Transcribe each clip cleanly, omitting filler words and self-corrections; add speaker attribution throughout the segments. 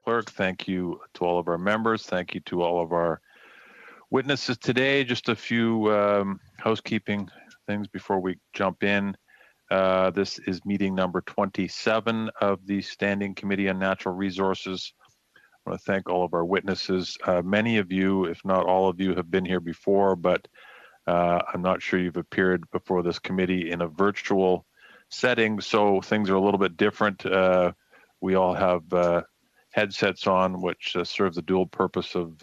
Speaker 1: Clerk. Thank you to all of our members. Thank you to all of our witnesses today. Just a few housekeeping things before we jump in. This is meeting number 27 of the Standing Committee on Natural Resources. I want to thank all of our witnesses. Many of you, if not all of you, have been here before, but I'm not sure you've appeared before this committee in a virtual setting, so things are a little bit different. We all have headsets on, which serve the dual purpose of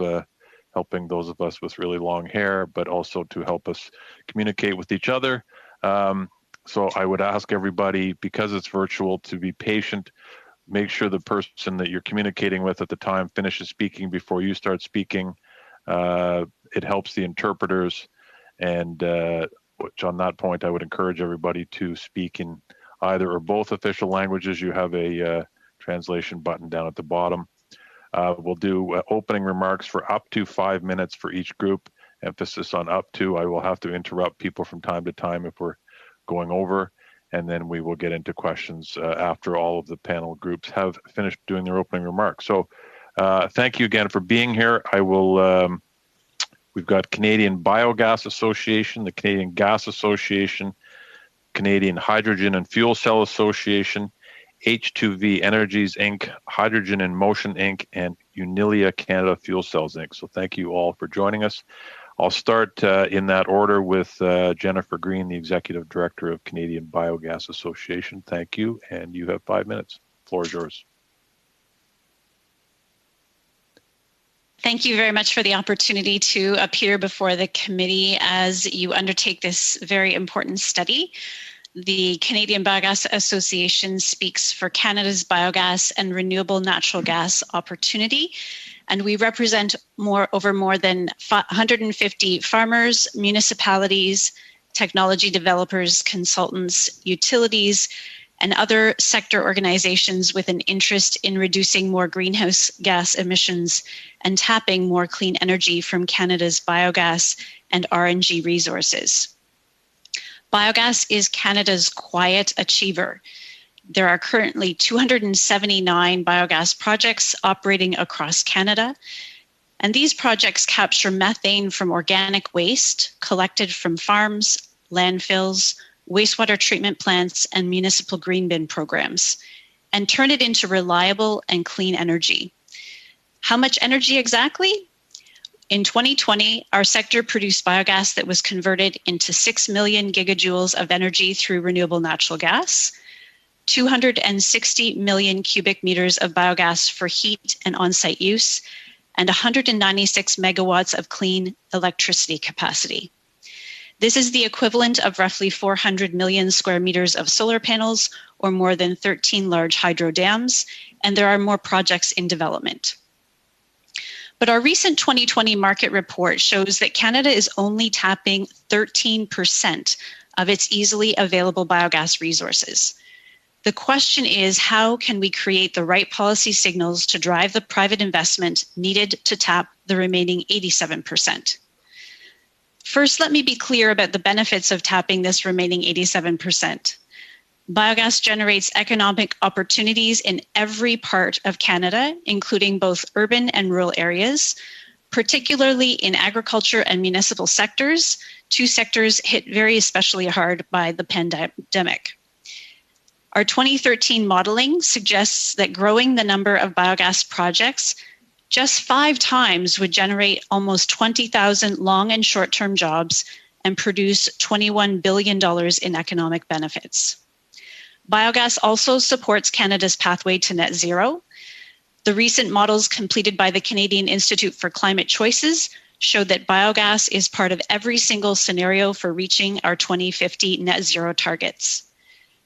Speaker 1: helping those of us with really long hair, but also to help us communicate with each other. So I would ask everybody, because it's virtual, to be patient. Make sure the person that you're communicating with at the time finishes speaking before you start speaking. It helps the interpreters, and which on that point, I would encourage everybody to speak in either or both official languages. You have a translation button down at the bottom. We'll do opening remarks for up to 5 minutes for each group. Emphasis on up to. I will have to interrupt people from time to time if we're going over, and then we will get into questions after all of the panel groups have finished doing their opening remarks. So thank you again for being here. I will, we've got Canadian Biogas Association, the Canadian Gas Association, Canadian Hydrogen and Fuel Cell Association, H2V Energies Inc., Hydrogen in Motion Inc., and Unilia Canada Fuel Cells Inc. So thank you all for joining us. I'll start in that order with Jennifer Green, the Executive Director of Canadian Biogas Association. Thank you, and you have 5 minutes. The floor is yours.
Speaker 2: Thank you very much for the opportunity to appear before the committee as you undertake this very important study. The Canadian Biogas Association speaks for Canada's biogas and renewable natural gas opportunity, and we represent over more than 150 farmers, municipalities, technology developers, consultants, utilities, and other sector organizations with an interest in reducing more greenhouse gas emissions and tapping more clean energy from Canada's biogas and RNG resources. Biogas is Canada's quiet achiever. There are currently 279 biogas projects operating across Canada, and these projects capture methane from organic waste collected from farms, landfills, wastewater treatment plants, and municipal green bin programs, and turn it into reliable and clean energy. How much energy exactly? In 2020, our sector produced biogas that was converted into 6 million gigajoules of energy through renewable natural gas, 260 million cubic meters of biogas for heat and on-site use, and 196 megawatts of clean electricity capacity. This is the equivalent of roughly 400 million square meters of solar panels or more than 13 large hydro dams, and there are more projects in development. But our recent 2020 market report shows that Canada is only tapping 13% of its easily available biogas resources. The question is, how can we create the right policy signals to drive the private investment needed to tap the remaining 87%? First, let me be clear about the benefits of tapping this remaining 87%. Biogas generates economic opportunities in every part of Canada, including both urban and rural areas, particularly in agriculture and municipal sectors, two sectors hit very especially hard by the pandemic. Our 2013 modeling suggests that growing the number of biogas projects just 5 times would generate almost 20,000 long and short-term jobs and produce $21 billion in economic benefits. Biogas also supports Canada's pathway to net zero. The recent models completed by the Canadian Institute for Climate Choices showed that biogas is part of every single scenario for reaching our 2050 net zero targets.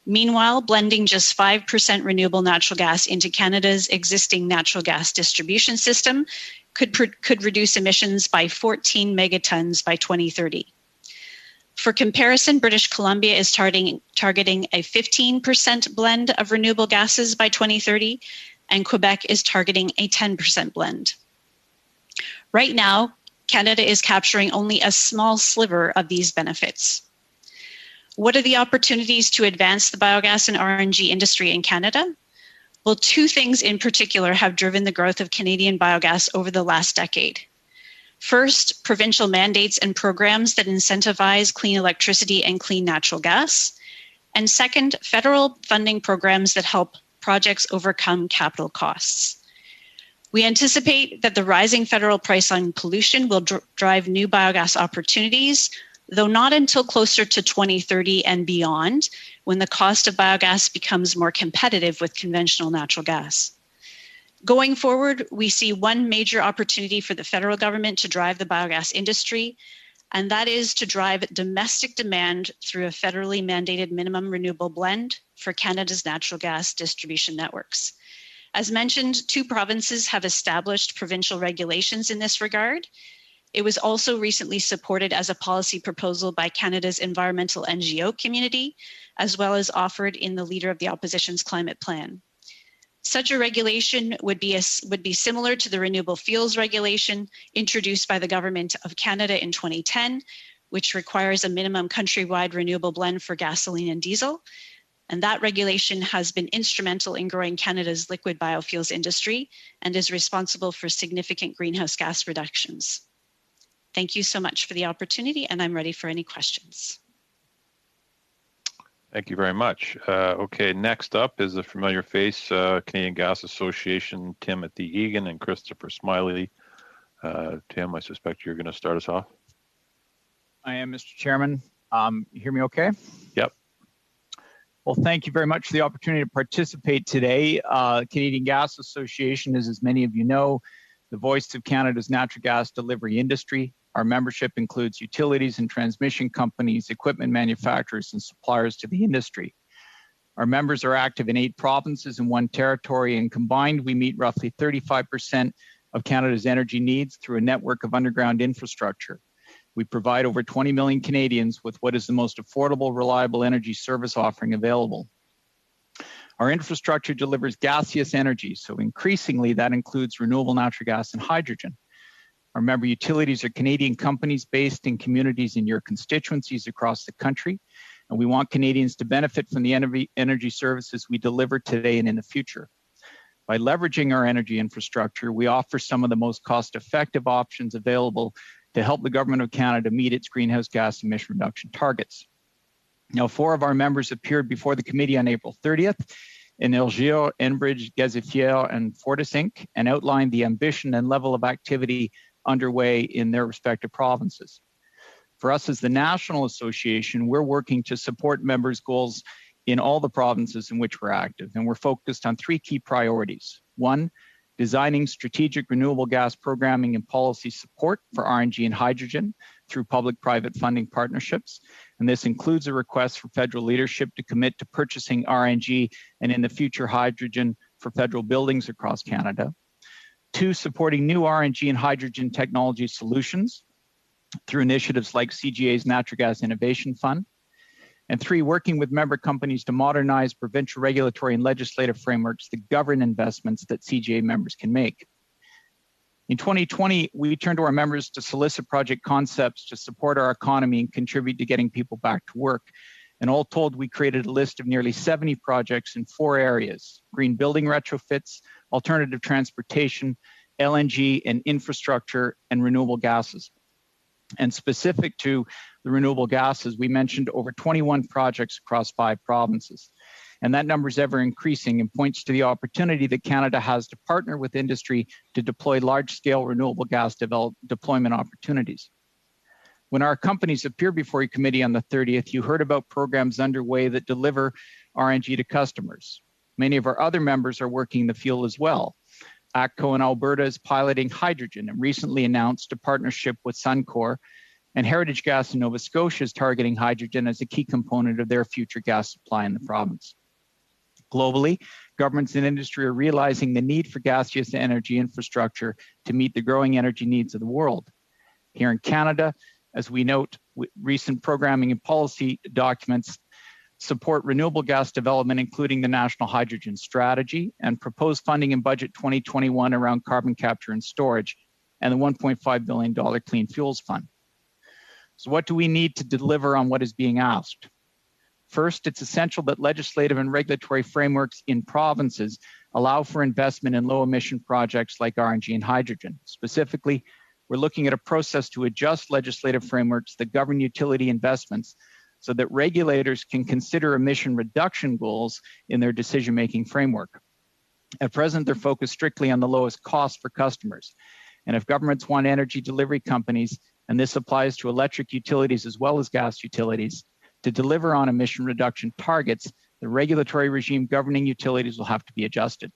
Speaker 2: Meanwhile, blending just 5% renewable natural gas into Canada's existing natural gas distribution system could reduce emissions by 14 megatons by 2030. For comparison, British Columbia is targeting a 15% blend of renewable gases by 2030, and Quebec is targeting a 10% blend. Right now, Canada is capturing only a small sliver of these benefits. What are the opportunities to advance the biogas and RNG industry in Canada? Well, two things in particular have driven the growth of Canadian biogas over the last decade. First, provincial mandates and programs that incentivize clean electricity and clean natural gas. And second, federal funding programs that help projects overcome capital costs. We anticipate that the rising federal price on pollution will drive new biogas opportunities, though not until closer to 2030 and beyond, when the cost of biogas becomes more competitive with conventional natural gas. Going forward, we see one major opportunity for the federal government to drive the biogas industry, and that is to drive domestic demand through a federally mandated minimum renewable blend for Canada's natural gas distribution networks. As mentioned, 2 provinces have established provincial regulations in this regard. It was also recently supported as a policy proposal by Canada's environmental NGO community, as well as offered in the Leader of the Opposition's climate plan. Such a regulation would be similar to the renewable fuels regulation introduced by the Government of Canada in 2010, which requires a minimum countrywide renewable blend for gasoline and diesel. And that regulation has been instrumental in growing Canada's liquid biofuels industry and is responsible for significant greenhouse gas reductions. Thank you so much for the opportunity, and I'm ready for any questions.
Speaker 1: Thank you very much. Okay, next up is a familiar face, Canadian Gas Association, Timothy Egan and Christopher Smiley. Tim, I suspect you're going to start us off.
Speaker 3: I am, Mr. Chairman. You hear me okay?
Speaker 1: Yep.
Speaker 3: Well, thank you very much for the opportunity to participate today. Canadian Gas Association is, as many of you know, the voice of Canada's natural gas delivery industry. Our membership includes utilities and transmission companies, equipment manufacturers, and suppliers to the industry. Our members are active in 8 provinces and 1 territory, and combined, we meet roughly 35% of Canada's energy needs through a network of underground infrastructure. We provide over 20 million Canadians with what is the most affordable, reliable energy service offering available. Our infrastructure delivers gaseous energy, so increasingly that includes renewable natural gas and hydrogen. Our member utilities are Canadian companies based in communities in your constituencies across the country, and we want Canadians to benefit from the energy services we deliver today and in the future. By leveraging our energy infrastructure, we offer some of the most cost-effective options available to help the Government of Canada meet its greenhouse gas emission reduction targets. Now, 4 of our members appeared before the committee on April 30th in Elgin, Enbridge, Gazifère, and FortisInc, and outlined the ambition and level of activity underway in their respective provinces. For us as the National Association, we're working to support members' goals in all the provinces in which we're active, and we're focused on 3 key priorities. 1, designing strategic renewable gas programming and policy support for RNG and hydrogen through public-private funding partnerships. And this includes a request for federal leadership to commit to purchasing RNG and in the future hydrogen for federal buildings across Canada. 2, supporting new RNG and hydrogen technology solutions through initiatives like CGA's Natural Gas Innovation Fund. And 3, working with member companies to modernize provincial regulatory and legislative frameworks that govern investments that CGA members can make. In 2020, we turned to our members to solicit project concepts to support our economy and contribute to getting people back to work. And all told, we created a list of nearly 70 projects in 4 areas: green building retrofits, alternative transportation, LNG and infrastructure, and renewable gases. And specific to the renewable gases, we mentioned over 21 projects across 5 provinces. And that number is ever increasing and points to the opportunity that Canada has to partner with industry to deploy large-scale renewable gas deployment opportunities. When our companies appeared before your committee on the 30th, you heard about programs underway that deliver RNG to customers. Many of our other members are working in the field as well. ATCO in Alberta is piloting hydrogen and recently announced a partnership with Suncor, and Heritage Gas in Nova Scotia is targeting hydrogen as a key component of their future gas supply in the province. Globally, governments and industry are realizing the need for gaseous energy infrastructure to meet the growing energy needs of the world. Here in Canada, as we note, recent programming and policy documents support renewable gas development, including the National Hydrogen Strategy and proposed funding in Budget 2021 around carbon capture and storage and the $1.5 billion Clean Fuels Fund. So what do we need to deliver on what is being asked? First, it's essential that legislative and regulatory frameworks in provinces allow for investment in low emission projects like RNG and hydrogen. Specifically, we're looking at a process to adjust legislative frameworks that govern utility investments so that regulators can consider emission reduction goals in their decision-making framework. At present, they're focused strictly on the lowest cost for customers. And if governments want energy delivery companies, and this applies to electric utilities as well as gas utilities, to deliver on emission reduction targets, the regulatory regime governing utilities will have to be adjusted.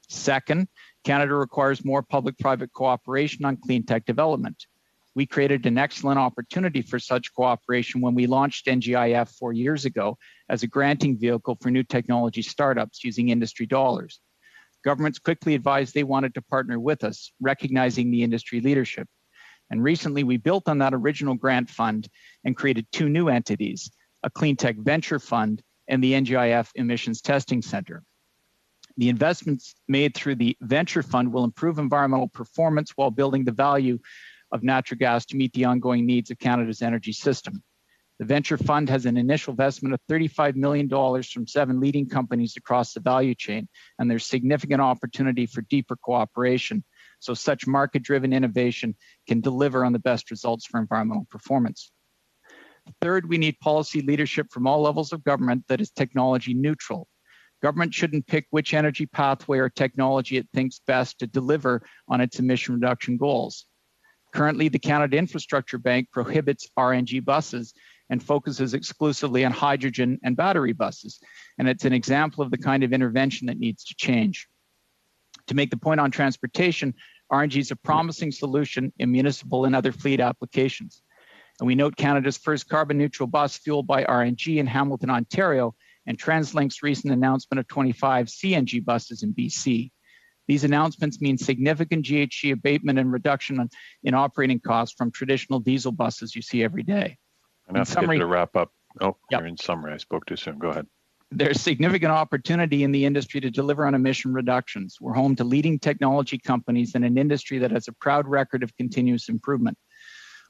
Speaker 3: Second, Canada requires more public-private cooperation on clean tech development. We created an excellent opportunity for such cooperation when we launched NGIF 4 years ago as a granting vehicle for new technology startups using industry dollars. Governments quickly advised they wanted to partner with us, recognizing the industry leadership. And recently, we built on that original grant fund and created two new entities, a Clean Tech Venture Fund and the NGIF Emissions Testing Center. The investments made through the Venture Fund will improve environmental performance while building the value of natural gas to meet the ongoing needs of Canada's energy system. The Venture Fund has an initial investment of $35 million from 7 leading companies across the value chain, and there's significant opportunity for deeper cooperation, so such market-driven innovation can deliver on the best results for environmental performance. Third, we need policy leadership from all levels of government that is technology neutral. Government shouldn't pick which energy pathway or technology it thinks best to deliver on its emission reduction goals. Currently, the Canada Infrastructure Bank prohibits RNG buses and focuses exclusively on hydrogen and battery buses, and it's an example of the kind of intervention that needs to change. To make the point on transportation, RNG is a promising solution in municipal and other fleet applications. And we note Canada's first carbon neutral bus fueled by RNG in Hamilton, Ontario, and TransLink's recent announcement of 25 CNG buses in BC. These announcements mean significant GHG abatement and reduction in operating costs from traditional diesel buses you see every day.
Speaker 1: I'm going to get you to wrap up. Oh, You're in summary. I spoke too soon. Go ahead.
Speaker 3: There's significant opportunity in the industry to deliver on emission reductions. We're home to leading technology companies in an industry that has a proud record of continuous improvement.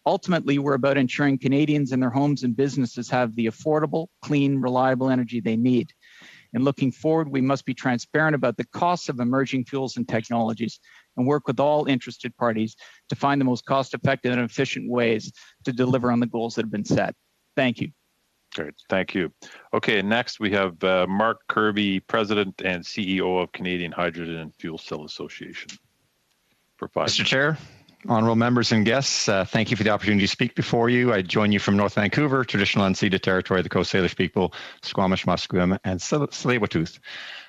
Speaker 3: Ultimately, we're about ensuring Canadians and their homes and businesses have the affordable, clean, reliable energy they need. And looking forward, we must be transparent about the costs of emerging fuels and technologies and work with all interested parties to find the most cost-effective and efficient ways to deliver on the goals that have been set. Thank you.
Speaker 1: Great, thank you. Okay, next we have Mark Kirby, President and CEO of Canadian Hydrogen and Fuel Cell Association. For 5 minutes.
Speaker 4: Mr. Chair, honorable members and guests, thank you for the opportunity to speak before you. I join you from North Vancouver, traditional unceded territory of the Coast Salish people, Squamish, Musqueam, and Tsleil-Waututh.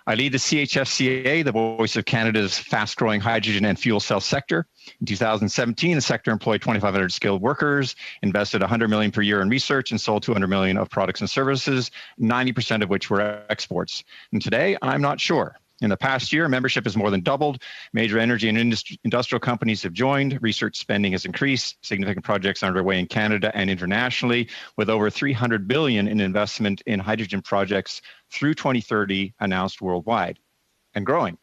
Speaker 4: I lead the CHFCA, the voice of Canada's fast-growing hydrogen and fuel cell sector. In 2017, the sector employed 2,500 skilled workers, invested $100 million per year in research, and sold $200 million of products and services, 90% of which were exports. And today, I'm not sure. In the past year, membership has more than doubled. Major energy and industrial companies have joined. Research spending has increased. Significant projects are underway in Canada and internationally, with over $300 billion in investment in hydrogen projects through 2030 announced worldwide and growing.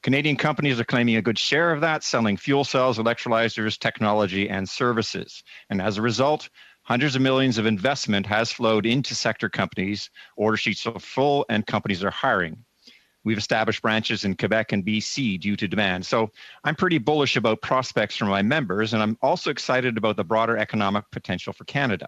Speaker 4: Canadian companies are claiming a good share of that, selling fuel cells, electrolyzers, technology, and services. And as a result, hundreds of millions of investment has flowed into sector companies. Order sheets are full and companies are hiring. We've established branches in Quebec and BC due to demand. So I'm pretty bullish about prospects for my members, and I'm also excited about the broader economic potential for Canada.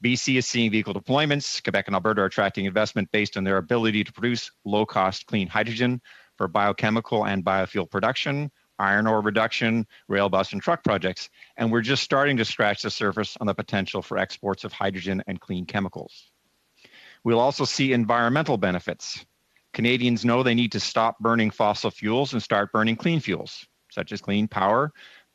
Speaker 4: BC is seeing vehicle deployments. Quebec and Alberta are attracting investment based on their ability to produce low-cost clean hydrogen for biochemical and biofuel production, iron ore reduction, rail, bus, and truck projects. And we're just starting to scratch the surface on the potential for exports of hydrogen and clean chemicals. We'll also see environmental benefits. Canadians know they need to stop burning fossil fuels and start burning clean fuels, such as clean power,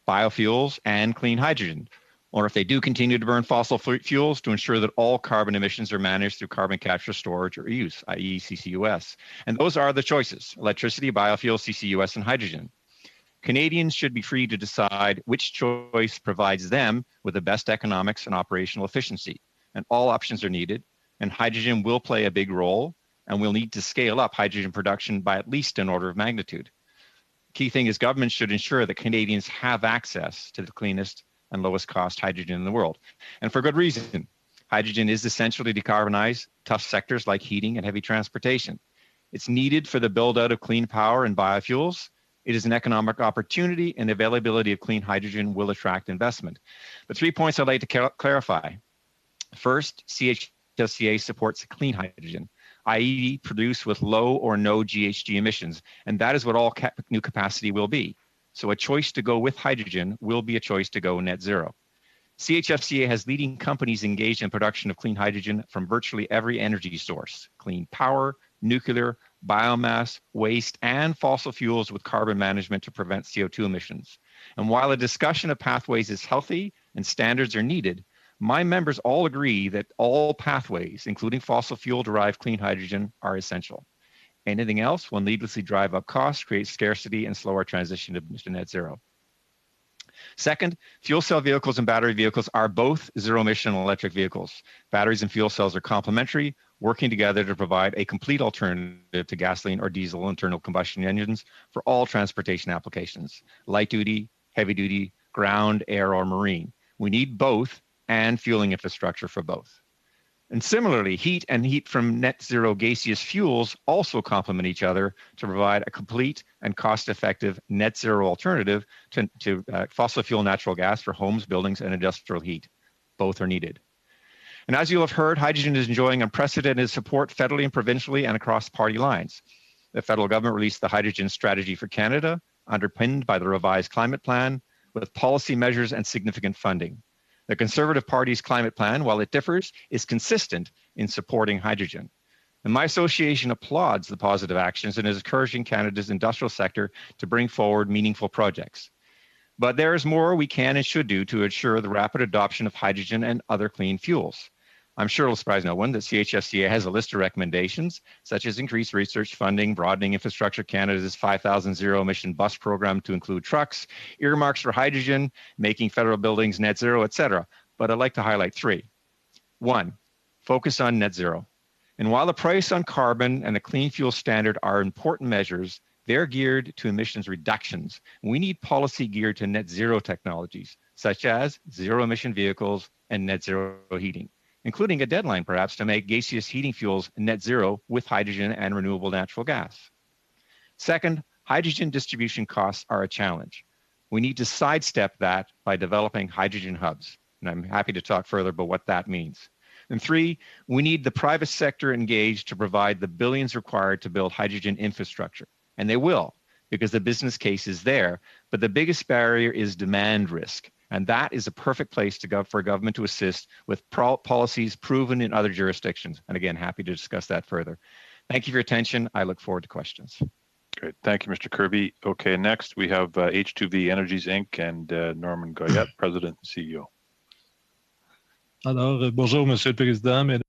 Speaker 4: biofuels, and clean hydrogen. Or if they do continue to burn fossil fuels, to ensure that all carbon emissions are managed through carbon capture, storage, or use, i.e. CCUS. And those are the choices: electricity, biofuels, CCUS, and hydrogen. Canadians should be free to decide which choice provides them with the best economics and operational efficiency. And all options are needed, and hydrogen will play a big role, and we'll need to scale up hydrogen production by at least an order of magnitude. Key thing is governments should ensure that Canadians have access to the cleanest and lowest cost hydrogen in the world. And for good reason. Hydrogen is essential to decarbonize tough sectors like heating and heavy transportation. It's needed for the build out of clean power and biofuels. It is an economic opportunity, and availability of clean hydrogen will attract investment. But 3 points I'd like to clarify. First, CHSCA supports clean hydrogen, i.e. produced with low or no GHG emissions, and that is what all new capacity will be. So a choice to go with hydrogen will be a choice to go net zero. CHFCA has leading companies engaged in production of clean hydrogen from virtually every energy source: clean power, nuclear, biomass, waste, and fossil fuels with carbon management to prevent CO2 emissions. And while a discussion of pathways is healthy and standards are needed, my members all agree that all pathways, including fossil fuel-derived clean hydrogen, are essential. Anything else will needlessly drive up costs, create scarcity, and slow our transition to net zero. Second, fuel cell vehicles and battery vehicles are both zero-emission electric vehicles. Batteries and fuel cells are complementary, working together to provide a complete alternative to gasoline or diesel internal combustion engines for all transportation applications: light duty, heavy duty, ground, air, or marine. We need both and fueling infrastructure for both. And similarly, heat and heat from net zero gaseous fuels also complement each other to provide a complete and cost-effective net zero alternative to fossil fuel natural gas for homes, buildings, and industrial heat. Both are needed. And as you'll have heard, hydrogen is enjoying unprecedented support federally and provincially and across party lines. The federal government released the Hydrogen Strategy for Canada, underpinned by the revised climate plan, with policy measures and significant funding. The Conservative Party's climate plan, while it differs, is consistent in supporting hydrogen. And my association applauds the positive actions and is encouraging Canada's industrial sector to bring forward meaningful projects. But there is more we can and should do to ensure the rapid adoption of hydrogen and other clean fuels. I'm sure it'll surprise no one that CHSCA has a list of recommendations, such as increased research funding, broadening Infrastructure Canada's 5,000 zero-emission bus program to include trucks, earmarks for hydrogen, making federal buildings net zero, etc. But I'd like to highlight 3. 1, focus on net zero. And while the price on carbon and the clean fuel standard are important measures, they're geared to emissions reductions. We need policy geared to net zero technologies, such as zero-emission vehicles and net zero heating, including a deadline perhaps to make gaseous heating fuels net zero with hydrogen and renewable natural gas. Second, hydrogen distribution costs are a challenge. We need to sidestep that by developing hydrogen hubs. And I'm happy to talk further about what that means. And 3, we need the private sector engaged to provide the billions required to build hydrogen infrastructure. And they will, because the business case is there. But the biggest barrier is demand risk. And that is a perfect place for government to assist with policies proven in other jurisdictions. And again, happy to discuss that further. Thank you for your attention. I look forward to questions.
Speaker 1: Great. Thank you, Mr. Kirby. Okay, next we have H2V Energies, Inc. and Norman Goyette, President and CEO.
Speaker 5: Alors, bonjour, Monsieur le Président.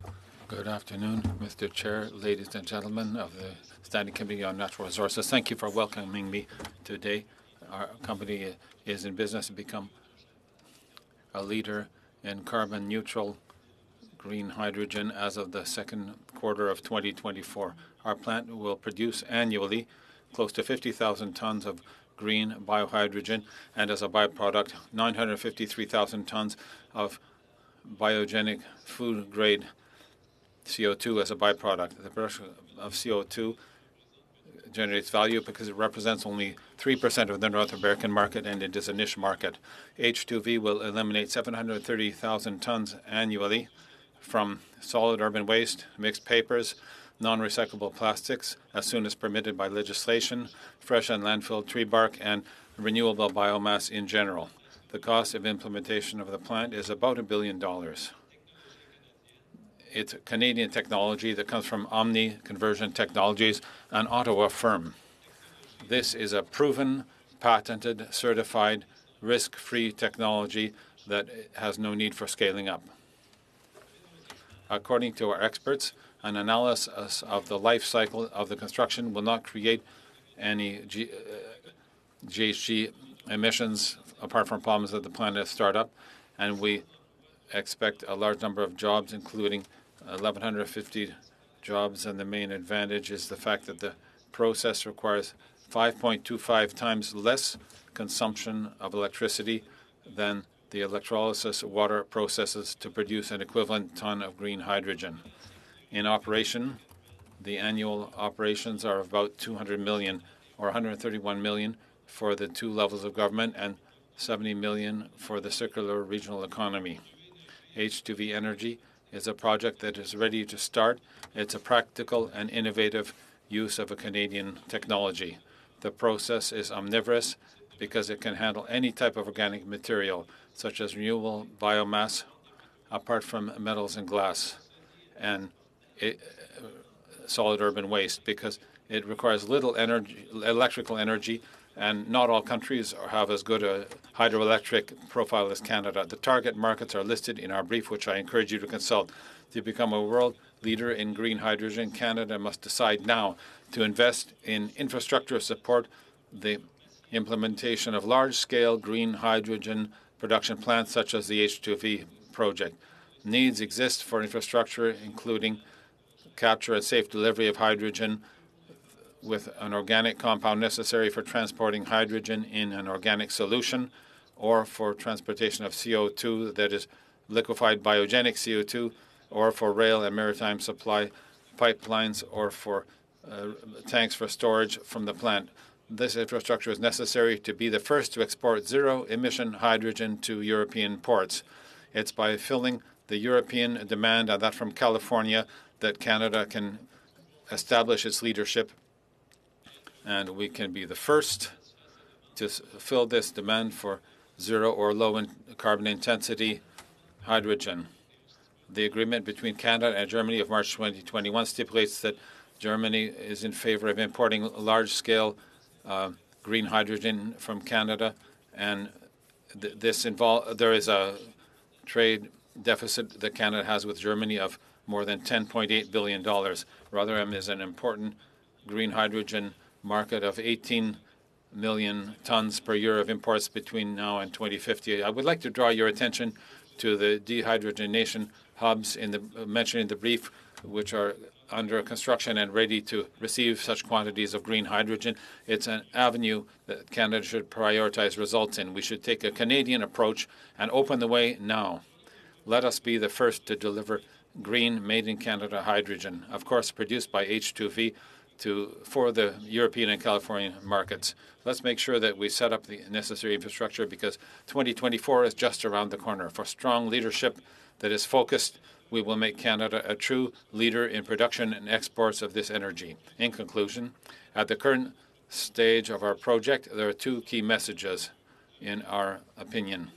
Speaker 6: Good afternoon, Mr. Chair, ladies and gentlemen of the Standing Committee on Natural Resources. Thank you for welcoming me today. Our company is in business to become a leader in carbon neutral green hydrogen as of the second quarter of 2024. Our plant will produce annually close to 50,000 tons of green biohydrogen, and as a byproduct, 953,000 tons of biogenic food-grade CO2 as a byproduct. The production of CO2 generates value because it represents only 3% of the North American market, and it is a niche market. H2V will eliminate 730,000 tons annually from solid urban waste, mixed papers, non-recyclable plastics, as soon as permitted by legislation, fresh and landfill tree bark, and renewable biomass in general. The cost of implementation of the plant is about $1 billion. It's a Canadian technology that comes from Omni Conversion Technologies, an Ottawa firm. This is a proven, patented, certified, risk-free technology that has no need for scaling up. According to our experts, an analysis of the life cycle of the construction will not create any GHG emissions apart from problems at the plant at startup, and we expect a large number of jobs, including 1,150 jobs, and the main advantage is the fact that the process requires 5.25 times less consumption of electricity than the electrolysis water processes to produce an equivalent ton of green hydrogen. In operation, the annual operations are about 200 million or 131 million for the two levels of government and 70 million for the circular regional economy. H2V Energy is a project that is ready to start. It's a practical and innovative use of a Canadian technology. The process is omnivorous because it can handle any type of organic material, such as renewable biomass, apart from metals and glass, and solid urban waste, because it requires little energy, electrical energy, and not all countries have as good a hydroelectric profile as Canada. The target markets are listed in our brief, which I encourage you to consult. To become a world leader in green hydrogen, Canada must decide now to invest in infrastructure to support the implementation of large-scale green hydrogen production plants such as the H2V project. Needs exist for infrastructure, including capture and safe delivery of hydrogen with an organic compound necessary for transporting hydrogen in an organic solution, or for transportation of CO2 that is liquefied biogenic CO2, or for rail and maritime supply pipelines, or for tanks for storage from the plant. This infrastructure is necessary to be the first to export zero-emission hydrogen to European ports. It's by filling the European demand, and that from California, that Canada can establish its leadership, and we can be the first to fill this demand for zero or low carbon intensity hydrogen. The agreement between Canada and Germany of March 2021 stipulates that Germany is in favor of importing large-scale green hydrogen from Canada, and there is a trade deficit that Canada has with Germany of more than $10.8 billion. Rotherham is an important green hydrogen market of 18 million tons per year of imports between now and 2050. I would like to draw your attention to the dehydrogenation hubs mentioned in the brief, which are under construction and ready to receive such quantities of green hydrogen. It's an avenue that Canada should prioritize results in. We should take a Canadian approach and open the way now. Let us be the first to deliver green, made-in-Canada hydrogen, of course produced by H2V, for the European and Californian markets. Let's make sure that we set up the necessary infrastructure, because 2024 is just around the corner. For strong leadership that is focused, we will make Canada a true leader in production and exports of this energy. In conclusion, at the current stage of our project, there are two key messages, in our opinion.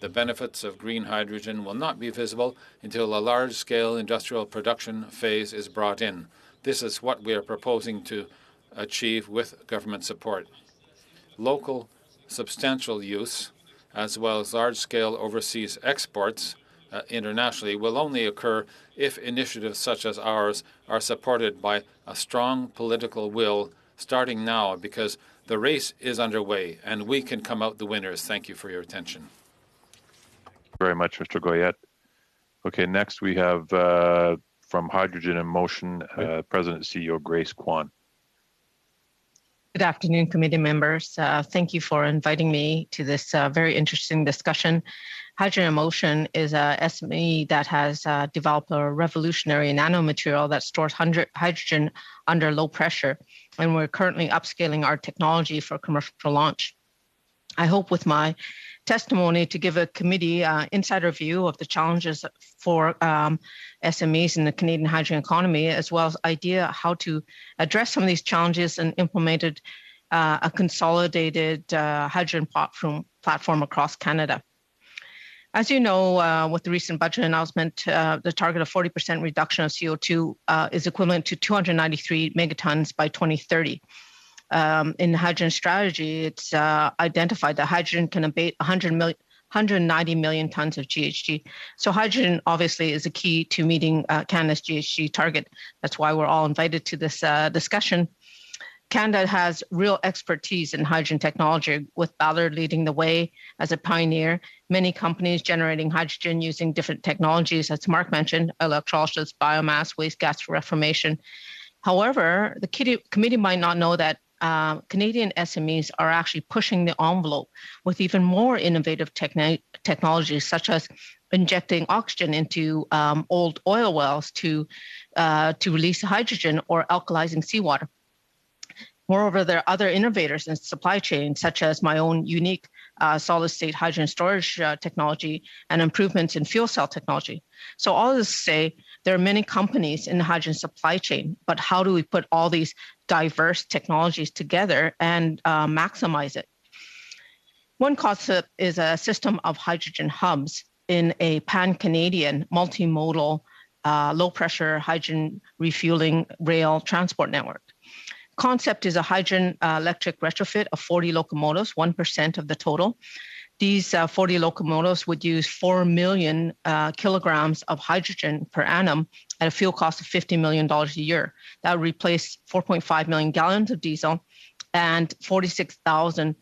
Speaker 6: The benefits of green hydrogen will not be visible until a large-scale industrial production phase is brought in. This is what we are proposing to achieve with government support. Local substantial use, as well as large-scale overseas exports internationally, will only occur if initiatives such as ours are supported by a strong political will starting now, because the race is underway and we can come out the winners. Thank you for your attention.
Speaker 1: Very much, Mr. Goyette. Okay, next we have from Hydrogen in Motion, President and CEO Grace Kwan.
Speaker 7: Good afternoon, committee members. Thank you for inviting me to this very interesting discussion. Hydrogen in Motion is a SME that has developed a revolutionary nanomaterial that stores hydrogen under low pressure, and we're currently upscaling our technology for commercial launch. I hope with my testimony to give a committee insider view of the challenges for SMEs in the Canadian hydrogen economy, as well as idea how to address some of these challenges and implemented a consolidated hydrogen platform across Canada. As you know, with the recent budget announcement, the target of 40% reduction of CO2 is equivalent to 293 megatons by 2030. In the hydrogen strategy, it's identified that hydrogen can abate 190 million tons of GHG. So hydrogen obviously is a key to meeting Canada's GHG target. That's why we're all invited to this discussion. Canada has real expertise in hydrogen technology, with Ballard leading the way as a pioneer. Many companies generating hydrogen using different technologies, as Mark mentioned, electrolysis, biomass, waste gas reformation. However, the committee might not know that Canadian SMEs are actually pushing the envelope with even more innovative technologies, such as injecting oxygen into old oil wells to release hydrogen, or alkalizing seawater. Moreover, there are other innovators in supply chain, such as my own unique solid-state hydrogen storage technology and improvements in fuel cell technology. So all of this to say, there are many companies in the hydrogen supply chain, but how do we put all these diverse technologies together and maximize it? One concept is a system of hydrogen hubs in a pan-Canadian multimodal low-pressure hydrogen refueling rail transport network. Concept is a hydrogen electric retrofit of 40 locomotives, 1% of the total. These 40 locomotives would use 4 million kilograms of hydrogen per annum at a fuel cost of $50 million a year. That would replace 4.5 million gallons of diesel and 46,000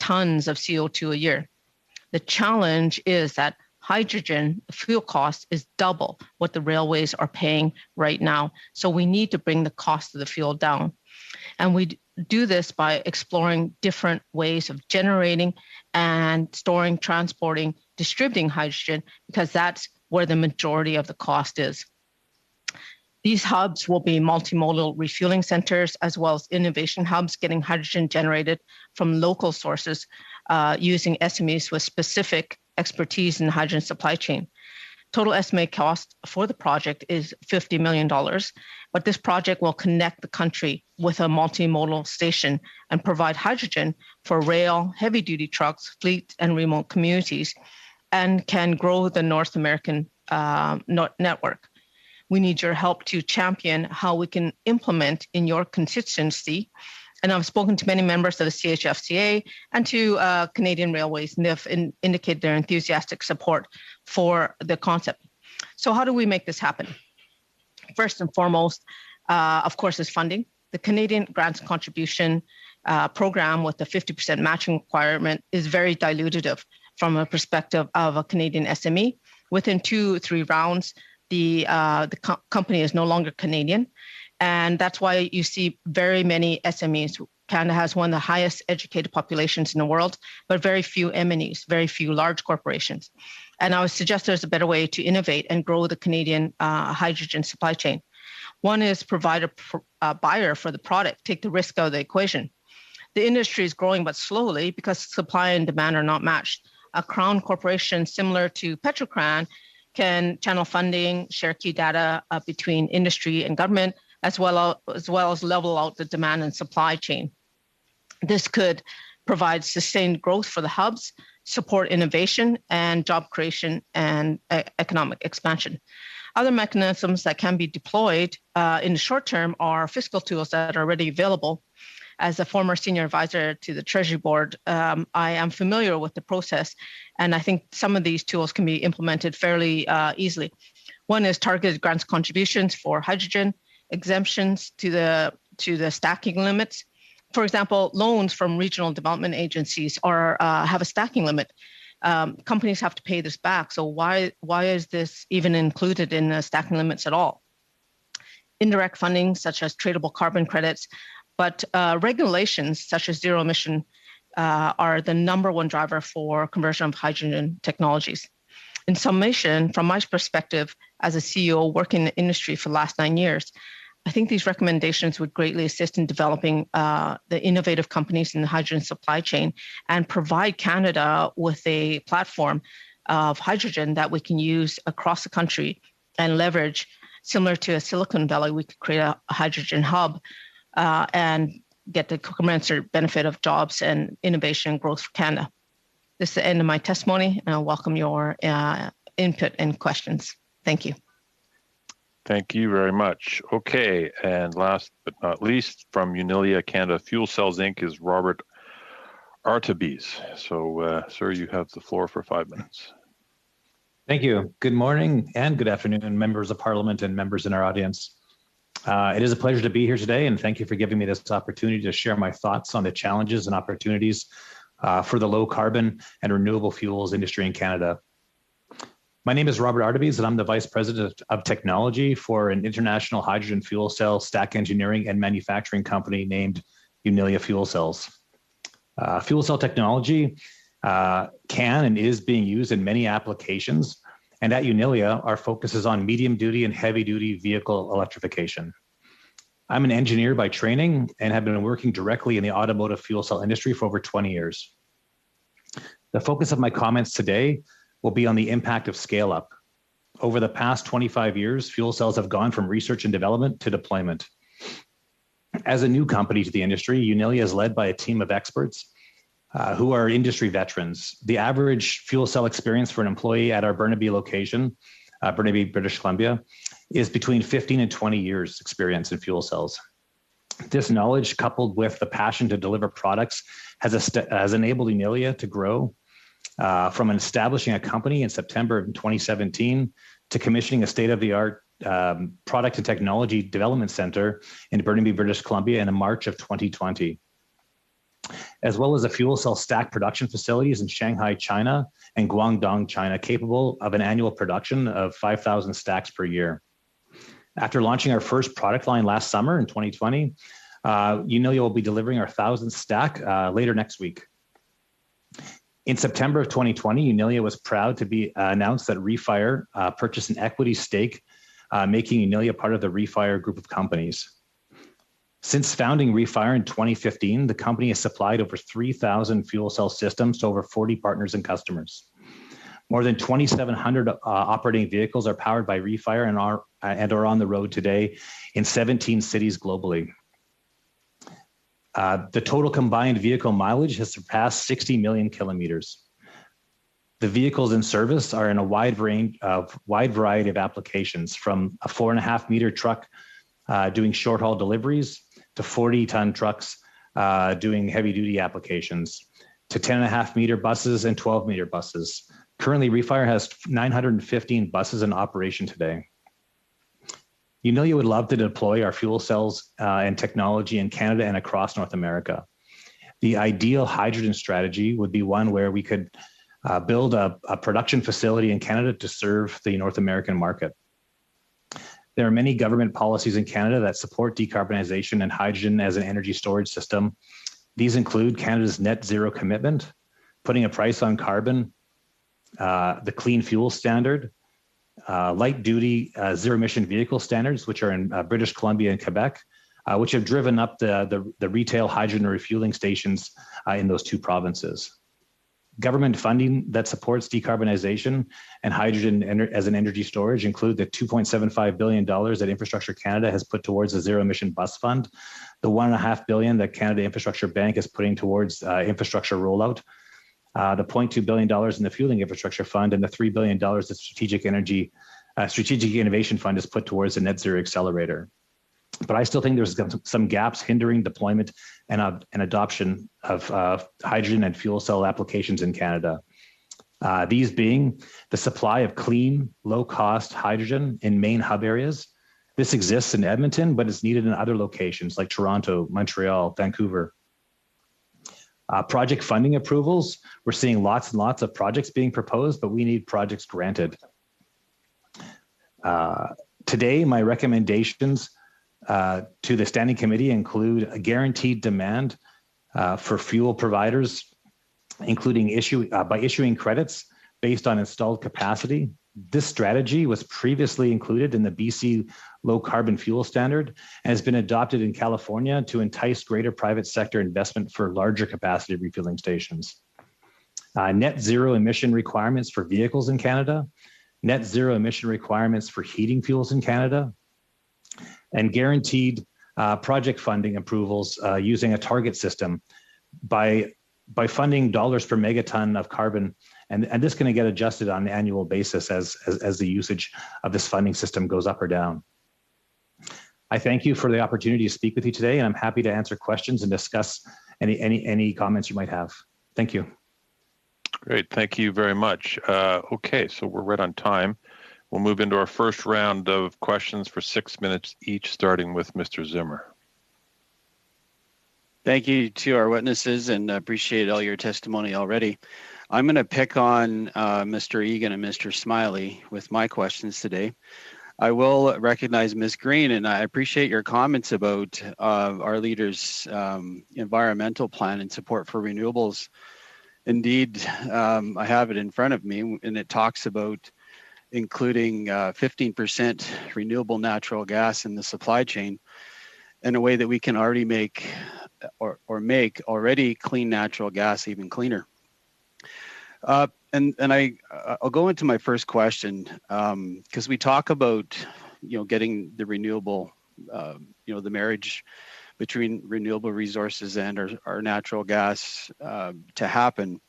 Speaker 7: tons of CO2 a year. The challenge is that hydrogen fuel cost is double what the railways are paying right now. So we need to bring the cost of the fuel down. And we do this by exploring different ways of generating and storing, transporting, distributing hydrogen, because that's where the majority of the cost is. These hubs will be multimodal refueling centers, as well as innovation hubs, getting hydrogen generated from local sources using SMEs with specific expertise in the hydrogen supply chain. Total estimated cost for the project is $50 million, but this project will connect the country with a multimodal station and provide hydrogen for rail, heavy-duty trucks, fleet, and remote communities, and can grow the North American network. We need your help to champion how we can implement in your constituency. And I've spoken to many members of the CHFCA and to Canadian Railways, and they've indicated their enthusiastic support for the concept. So how do we make this happen? First and foremost, of course, is funding. The Canadian Grants Contribution program with the 50% matching requirement is very dilutive from a perspective of a Canadian SME. Within 2-3 rounds, the company is no longer Canadian. And that's why you see very many SMEs. Canada has one of the highest educated populations in the world, but very few MNEs, very few large corporations. And I would suggest there's a better way to innovate and grow the Canadian hydrogen supply chain. One is provide a buyer for the product, take the risk out of the equation. The industry is growing, but slowly, because supply and demand are not matched. A Crown corporation similar to Petrocran can channel funding, share key data between industry and government, as well as level out the demand and supply chain. This could provide sustained growth for the hubs, support innovation and job creation and economic expansion. Other mechanisms that can be deployed in the short term are fiscal tools that are already available. As a former senior advisor to the Treasury Board, I am familiar with the process, and I think some of these tools can be implemented fairly easily. One is targeted grants contributions for hydrogen, exemptions to the stacking limits. For example, loans from regional development agencies have a stacking limit. Companies have to pay this back. So why is this even included in the stacking limits at all? Indirect funding, such as tradable carbon credits, but regulations such as zero emission are the #1 driver for conversion of hydrogen technologies. In summation, from my perspective as a CEO working in the industry for the last 9 years, I think these recommendations would greatly assist in developing the innovative companies in the hydrogen supply chain and provide Canada with a platform of hydrogen that we can use across the country and leverage. Similar to a Silicon Valley, we could create a hydrogen hub and get the commensurate benefit of jobs and innovation and growth for Canada. This is the end of my testimony, and I welcome your input and questions. Thank you.
Speaker 1: Thank you very much. Okay, and last but not least, from Unilia Canada Fuel Cells Inc. is Robert Artabes. So, sir, you have the floor for 5 minutes.
Speaker 5: Thank you. Good morning and good afternoon, members of Parliament and members in our audience. It is a pleasure to be here today, and thank you for giving me this opportunity to share my thoughts on the challenges and opportunities for the low carbon and renewable fuels industry in Canada. My name is Robert Artabes, and I'm the Vice President of Technology for an international hydrogen fuel cell stack engineering and manufacturing company named Unilia fuel cells. Fuel cell technology can and is being used in many applications. And at Unilia, our focus is on medium duty and heavy duty vehicle electrification. I'm an engineer by training and have been working directly in the automotive fuel cell industry for over 20 years. The focus of my comments today will be on the impact of scale up. Over the past 25 years, fuel cells have gone from research and development to deployment. As a new company to the industry, Unilia is led by a team of experts who are industry veterans. The average fuel cell experience for an employee at our Burnaby location, Burnaby, British Columbia, is between 15 and 20 years experience in fuel cells. This knowledge, coupled with the passion to deliver products, has enabled Unilia to grow from establishing a company in September of 2017 to commissioning a state-of-the-art product and technology development center in Burnaby, British Columbia in March of 2020, as well as a fuel cell stack production facilities in Shanghai, China and Guangdong, China, capable of an annual production of 5,000 stacks per year. After launching our first product line last summer in 2020, Unilia will be delivering our 1,000th stack later next week. In September of 2020, Unilia was proud to be announced that Refire purchased an equity stake, making Unilia part of the Refire group of companies. Since founding Refire in 2015, the company has supplied over 3,000 fuel cell systems to over 40 partners and customers. More than 2,700 operating vehicles are powered by Refire and are on the road today in 17 cities globally. The total combined vehicle mileage has surpassed 60 million kilometers. The vehicles in service are in a wide variety of applications, from a 4.5 meter truck doing short haul deliveries to 40-ton trucks doing heavy duty applications, to 10.5 meter buses and 12 meter buses. Currently, Refire has 915 buses in operation today. Unilia would love to deploy our fuel cells and technology in Canada and across North America. The ideal hydrogen strategy would be one where we could build a production facility in Canada to serve the North American market. There are many government policies in Canada that support decarbonization and hydrogen as an energy storage system. These include Canada's net zero commitment, putting a price on carbon, the clean fuel standard, light duty zero emission vehicle standards, which are in British Columbia and Quebec, which have driven up the retail hydrogen refueling stations in those two provinces. Government funding that supports decarbonization and hydrogen as an energy storage include the $2.75 billion that Infrastructure Canada has put towards the Zero Emission Bus Fund, the $1.5 billion that Canada Infrastructure Bank is putting towards infrastructure rollout, the $0.2 billion in the Fueling Infrastructure Fund, and the $3 billion that Strategic Innovation Fund is put towards the Net Zero Accelerator. But I still think there's some gaps hindering deployment and adoption of hydrogen and fuel cell applications in Canada. These being the supply of clean, low-cost hydrogen in main hub areas. This exists in Edmonton, but it's needed in other locations like Toronto, Montreal, Vancouver. Project funding approvals. We're seeing lots and lots of projects being proposed, but we need projects granted. Today, my recommendations to the Standing Committee include a guaranteed demand for fuel providers, including by issuing credits based on installed capacity. This strategy was previously included in the BC Low Carbon Fuel Standard and has been adopted in California to entice greater private sector investment for larger capacity refueling stations. Net zero emission requirements for vehicles in Canada, net zero emission requirements for heating fuels in Canada, and guaranteed project funding approvals using a target system by funding dollars per megaton of carbon. And this is going to get adjusted on an annual basis as the usage of this funding system goes up or down. I thank you for the opportunity to speak with you today, and I'm happy to answer questions and discuss any comments you might have. Thank you.
Speaker 1: Great, thank you very much. Okay, so we're right on time. We'll move into our first round of questions for 6 minutes each, starting with Mr. Zimmer.
Speaker 8: Thank you to our witnesses, and appreciate all your testimony already. I'm going to pick on Mr. Egan and Mr. Smiley with my questions today. I will recognize Ms. Green, and I appreciate your comments about our leader's environmental plan and support for renewables. Indeed, I have it in front of me, and it talks about including 15% renewable natural gas in the supply chain in a way that we can already make or make already clean natural gas even cleaner. And I'll go into my first question, because we talk about, getting the renewable, the marriage between renewable resources and our natural gas to happen.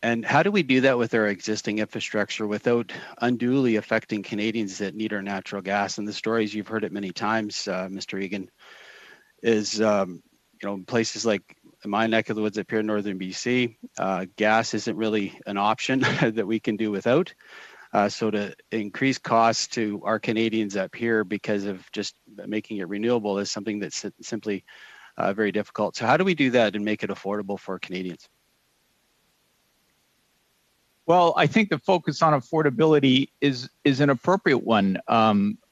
Speaker 8: And how do we do that with our existing infrastructure without unduly affecting Canadians that need our natural gas? And the stories, you've heard it many times, Mr. Egan, is, places like my neck of the woods up here in northern BC, gas isn't really an option that we can do without. So to increase costs to our Canadians up here because of just making it renewable is something that's simply very difficult. So how do we do that and make it affordable for Canadians?
Speaker 3: Well, I think the focus on affordability is an appropriate one.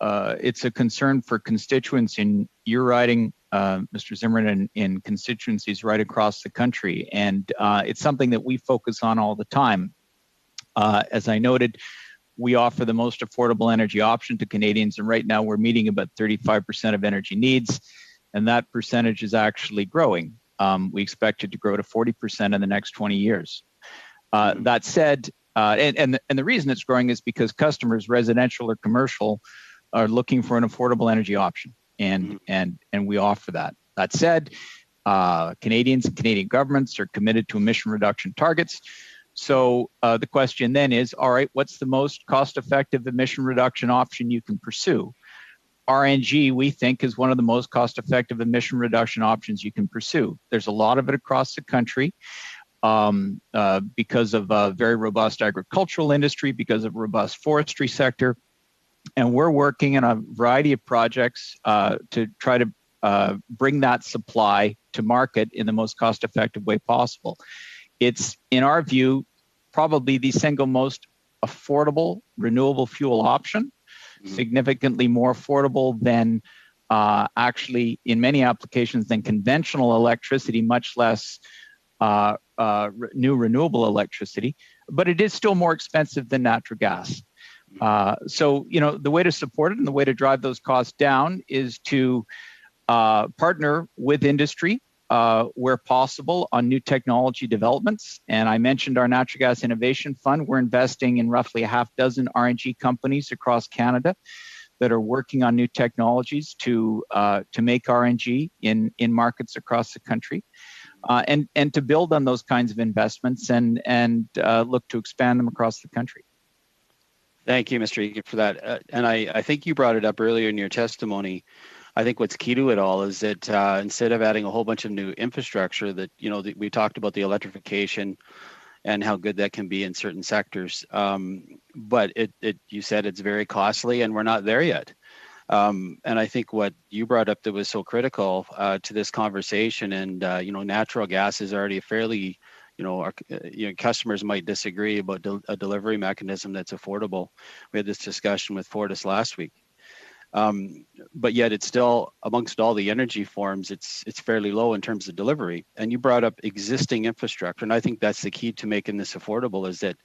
Speaker 3: It's a concern for constituents in your riding, Mr. Zimmerman, in constituencies right across the country. And it's something that we focus on all the time. As I noted, we offer the most affordable energy option to Canadians. And right now we're meeting about 35% of energy needs. And that percentage is actually growing. We expect it to grow to 40% in the next 20 years. That said, and the reason it's growing is because customers, residential or commercial, are looking for an affordable energy option, and we offer that. That said, Canadians and Canadian governments are committed to emission reduction targets. So the question then is, all right, what's the most cost-effective emission reduction option you can pursue? RNG, we think, is one of the most cost-effective emission reduction options you can pursue. There's a lot of it across the country. Because of a very robust agricultural industry, because of a robust forestry sector. And we're working on a variety of projects to try to bring that supply to market in the most cost-effective way possible. It's, in our view, probably the single most affordable renewable fuel option, significantly more affordable than actually, in many applications, than conventional electricity, much less new renewable electricity, but it is still more expensive than natural gas. So, the way to support it and the way to drive those costs down is to partner with industry where possible on new technology developments. And I mentioned our Natural Gas Innovation Fund. We're investing in roughly a half dozen RNG companies across Canada that are working on new technologies to make RNG in markets across the country. And to build on those kinds of investments and look to expand them across the country.
Speaker 8: Thank you, Mr. Egan, for that. And I think you brought it up earlier in your testimony. I think what's key to it all is that instead of adding a whole bunch of new infrastructure that, we talked about the electrification and how good that can be in certain sectors. But you said it's very costly and we're not there yet. And I think what you brought up that was so critical to this conversation, and natural gas is already a fairly, customers might disagree about a delivery mechanism that's affordable. We had this discussion with Fortis last week, but yet it's still, amongst all the energy forms, it's fairly low in terms of delivery. And you brought up existing infrastructure, and I think that's the key to making this affordable, is that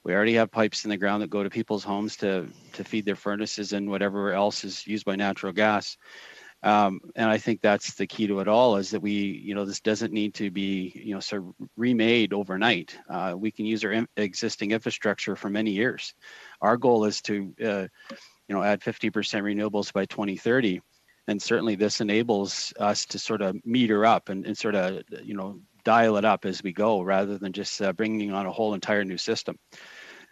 Speaker 8: we already have pipes in the ground that go to people's homes to feed their furnaces and whatever else is used by natural gas. And I think that's the key to it all, is that we, this doesn't need to be, sort of remade overnight. We can use our existing infrastructure for many years. Our goal is to, add 50% renewables by 2030. And certainly this enables us to sort of meter up and sort of, dial it up as we go, rather than just bringing on a whole entire new system.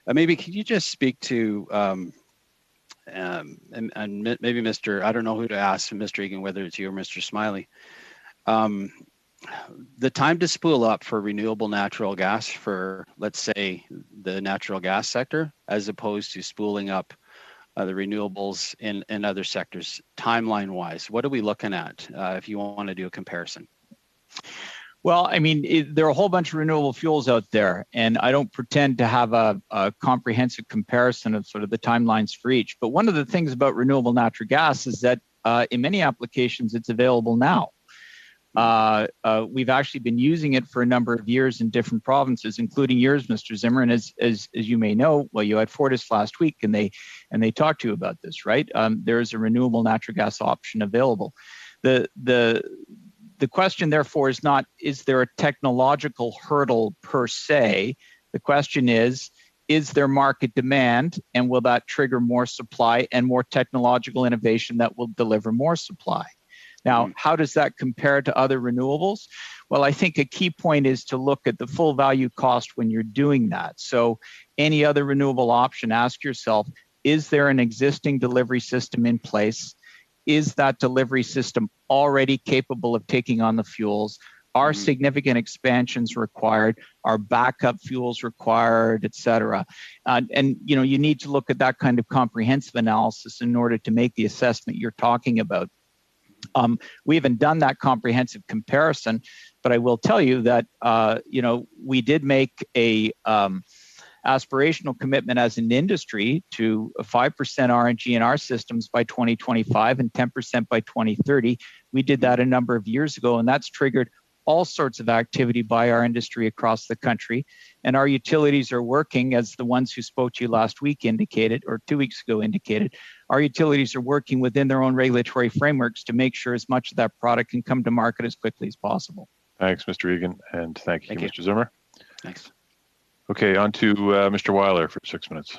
Speaker 8: Maybe could you just speak to, and maybe Mr., I don't know who to ask, Mr. Egan, whether it's you or Mr. Smiley, the time to spool up for renewable natural gas for, let's say, the natural gas sector, as opposed to spooling up the renewables in other sectors, timeline-wise. What are we looking at if you want to do a comparison?
Speaker 3: Well, I mean, there are a whole bunch of renewable fuels out there, and I don't pretend to have a comprehensive comparison of sort of the timelines for each. But one of the things about renewable natural gas is that in many applications, it's available now. We've actually been using it for a number of years in different provinces, including yours, Mr. Zimmer. And as you may know, well, you had Fortis last week, and they talked to you about this, right? There is a renewable natural gas option available. The question, therefore, is not, is there a technological hurdle per se? The question is there market demand, and will that trigger more supply and more technological innovation that will deliver more supply? Now, how does that compare to other renewables? Well, I think a key point is to look at the full value cost when you're doing that. So any other renewable option, ask yourself, is there an existing delivery system in place? Is that delivery system already capable of taking on the fuels? Are significant expansions required? Are backup fuels required, et cetera? And you know, you need to look at that kind of comprehensive analysis in order to make the assessment you're talking about. We haven't done that comprehensive comparison, but I will tell you that you know, we did make a aspirational commitment as an industry to 5% RNG in our systems by 2025 and 10% by 2030. We did that a number of years ago, and that's triggered all sorts of activity by our industry across the country. And our utilities are working, as the ones who spoke to you last week indicated, or 2 weeks ago indicated, our utilities are working within their own regulatory frameworks to make sure as much of that product can come to market as quickly as possible.
Speaker 1: Thanks, Mr. Egan, and thank you, Mr. Zimmer.
Speaker 8: Thanks.
Speaker 1: Okay, on to Mr. Weiler for 6 minutes.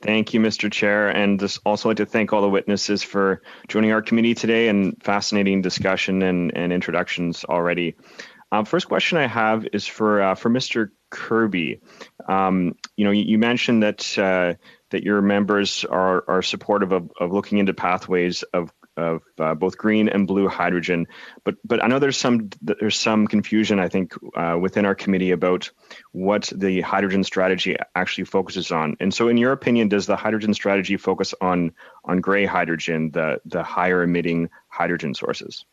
Speaker 9: Thank you, Mr. Chair, and just also like to thank all the witnesses for joining our committee today and fascinating discussion and introductions already. First question I have is for Mr. Kirby. You know, you mentioned that your members are supportive of looking into pathways of both green and blue hydrogen, but I know there's some confusion, I think, within our committee about what the hydrogen strategy actually focuses on. And so, in your opinion, does the hydrogen strategy focus on gray hydrogen, the higher emitting hydrogen sources?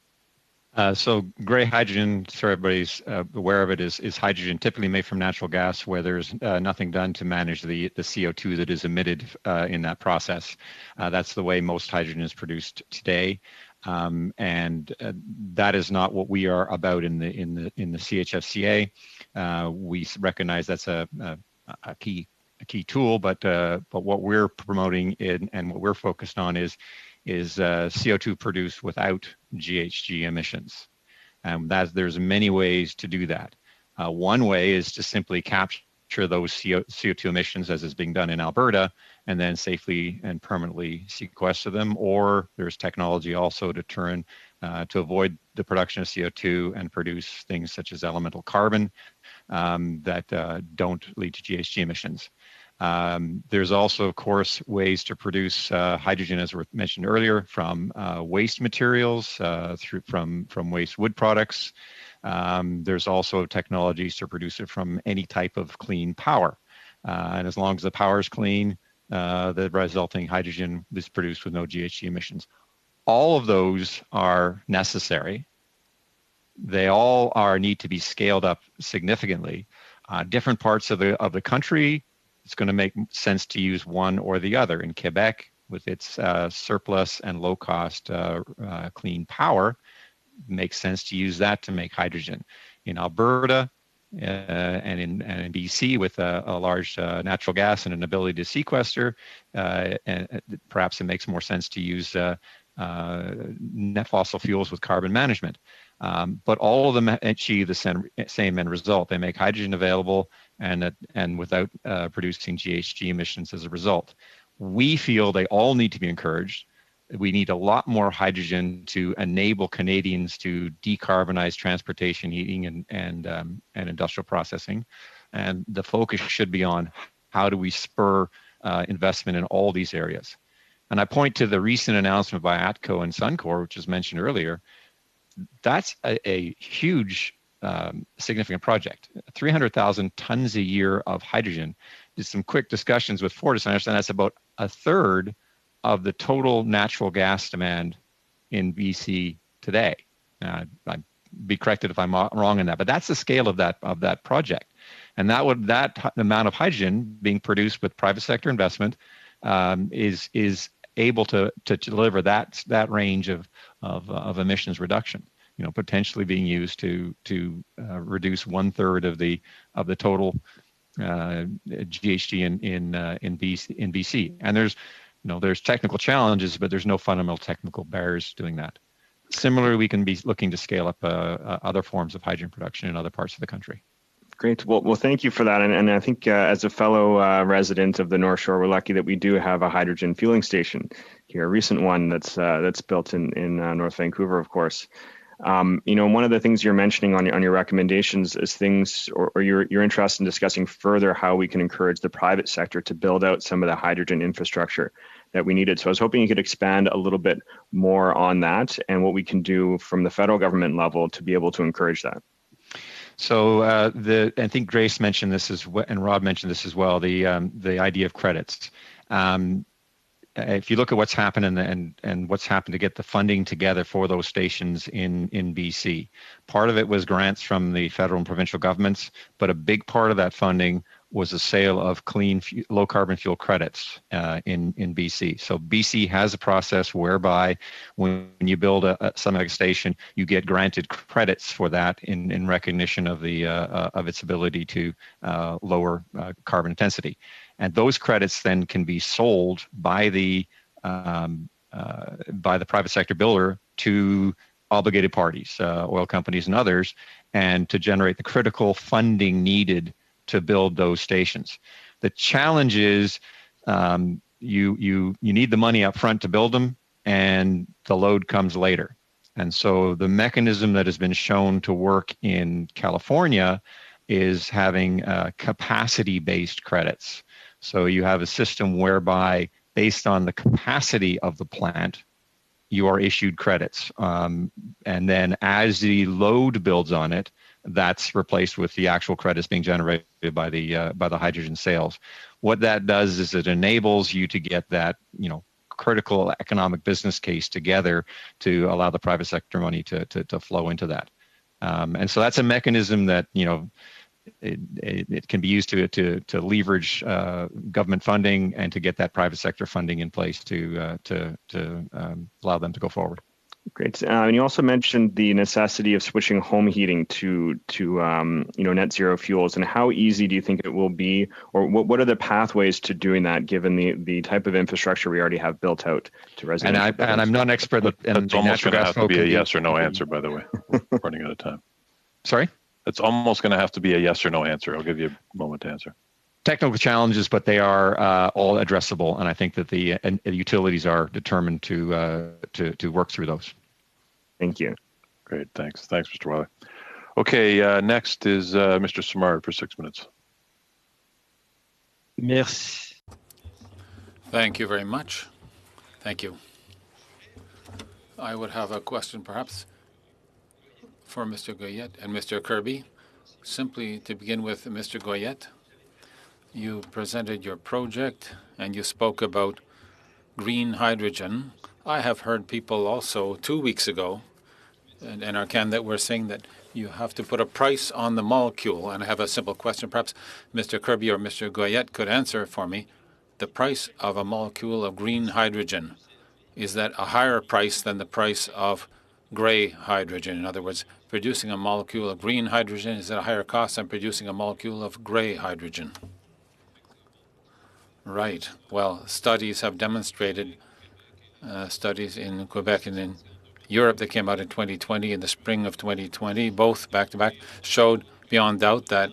Speaker 4: So gray hydrogen, so everybody's aware of it, is hydrogen typically made from natural gas where there's nothing done to manage the CO2 that is emitted in that process. That's the way most hydrogen is produced today. And that is not what we are about in the CHFCA. We recognize that's a key tool, but what we're promoting and what we're focused on is CO2 produced without GHG emissions. There's many ways to do that. One way is to simply capture those CO2 emissions as is being done in Alberta and then safely and permanently sequester them. Or there's technology also to turn to avoid the production of CO2 and produce things such as elemental carbon that don't lead to GHG emissions. There's also, of course, ways to produce hydrogen, as we mentioned earlier, from waste materials, from waste wood products. There's also technologies to produce it from any type of clean power. And as long as the power is clean, the resulting hydrogen is produced with no GHG emissions. All of those are necessary. They all need to be scaled up significantly. Different parts of the country, it's going to make sense to use one or the other. In Quebec, with its surplus and low-cost clean power, it makes sense to use that to make hydrogen. In Alberta and in BC, with a large natural gas and an ability to sequester, and perhaps it makes more sense to use net fossil fuels with carbon management. But all of them achieve the same end result. They make hydrogen available and without producing GHG emissions as a result. We feel they all need to be encouraged. We need a lot more hydrogen to enable Canadians to decarbonize transportation, heating, and industrial processing. And the focus should be on how do we spur investment in all these areas. And I point to the recent announcement by ATCO and Suncor, which was mentioned earlier. That's a huge, significant project. 300,000 tons a year of hydrogen. Did some quick discussions with Fortis. I understand that's about a third of the total natural gas demand in BC today. I'm be corrected if I'm wrong in that, but that's the scale of that project. And that amount of hydrogen being produced with private sector investment is able to deliver that range of emissions reduction. Potentially being used to reduce 1/3 of the total GHG in BC. And there's technical challenges, but there's no fundamental technical barriers to doing that. Similarly, we can be looking to scale up other forms of hydrogen production in other parts of the country.
Speaker 9: Great. Well, thank you for that. And I think as a fellow resident of the North Shore, we're lucky that we do have a hydrogen fueling station here, a recent one that's built in North Vancouver, of course. One of the things you're mentioning on your recommendations is things, or you're interested in discussing further how we can encourage the private sector to build out some of the hydrogen infrastructure that we needed. So I was hoping you could expand a little bit more on that and what we can do from the federal government level to be able to encourage that.
Speaker 4: So I think Grace mentioned this and Rob mentioned this as well. The idea of credits. If you look at what's happened and what's happened to get the funding together for those stations in BC, part of it was grants from the federal and provincial governments, but a big part of that funding was the sale of clean, low carbon fuel credits in BC. So BC has a process whereby when you build something like a station, you get granted credits for that in recognition of its ability to lower carbon intensity. And those credits then can be sold by the private sector builder to obligated parties, oil companies and others, and to generate the critical funding needed to build those stations. The challenge is you need the money up front to build them, and the load comes later. And so the mechanism that has been shown to work in California is having capacity-based credits. So you have a system whereby, based on the capacity of the plant, you are issued credits. And then as the load builds on it, that's replaced with the actual credits being generated by the hydrogen sales. What that does is it enables you to get that, critical economic business case together to allow the private sector money to flow into that. And so that's a mechanism that, it can be used to leverage government funding and to get that private sector funding in place to allow them to go forward.
Speaker 9: Great. And you also mentioned the necessity of switching home heating to net zero fuels. And how easy do you think it will be, or what are the pathways to doing that, given the type of infrastructure we already have built out to residential?
Speaker 4: And I'm not an expert.
Speaker 1: That's almost going to have to be a yes or no answer, by the way. We're running out of time.
Speaker 4: Sorry?
Speaker 1: It's almost going to have to be a yes or no answer. I'll give you a moment to answer.
Speaker 4: Technical challenges, but they are all addressable, and I think that the utilities are determined to work through those.
Speaker 9: Thank you.
Speaker 1: Great, thanks, Mr. Wiley. Okay, next is Mr. Simard for 6 minutes.
Speaker 10: Merci.
Speaker 6: Thank you very much. Thank you. I would have a question, perhaps, for Mr. Goyette and Mr. Kirby. Simply to begin with, Mr. Goyette. You presented your project and you spoke about green hydrogen. I have heard people also 2 weeks ago in NRCan that were saying that you have to put a price on the molecule. And I have a simple question. Perhaps Mr. Kirby or Mr. Goyette could answer for me. The price of a molecule of green hydrogen, is that a higher price than the price of gray hydrogen? In other words, producing a molecule of green hydrogen, is it a higher cost than producing a molecule of gray hydrogen? Right. Well, studies have demonstrated, studies in Quebec and in Europe that came out in 2020, in the spring of 2020, both back-to-back, showed beyond doubt that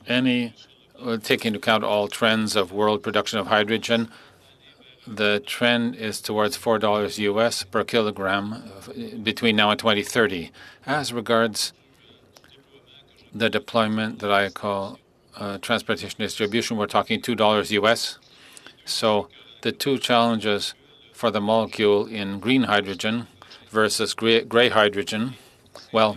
Speaker 6: taking into account all trends of world production of hydrogen, the trend is towards $4 US per kilogram between now and 2030. As regards the deployment that I call transportation distribution, we're talking $2 US. So the two challenges for the molecule in green hydrogen versus gray hydrogen, well,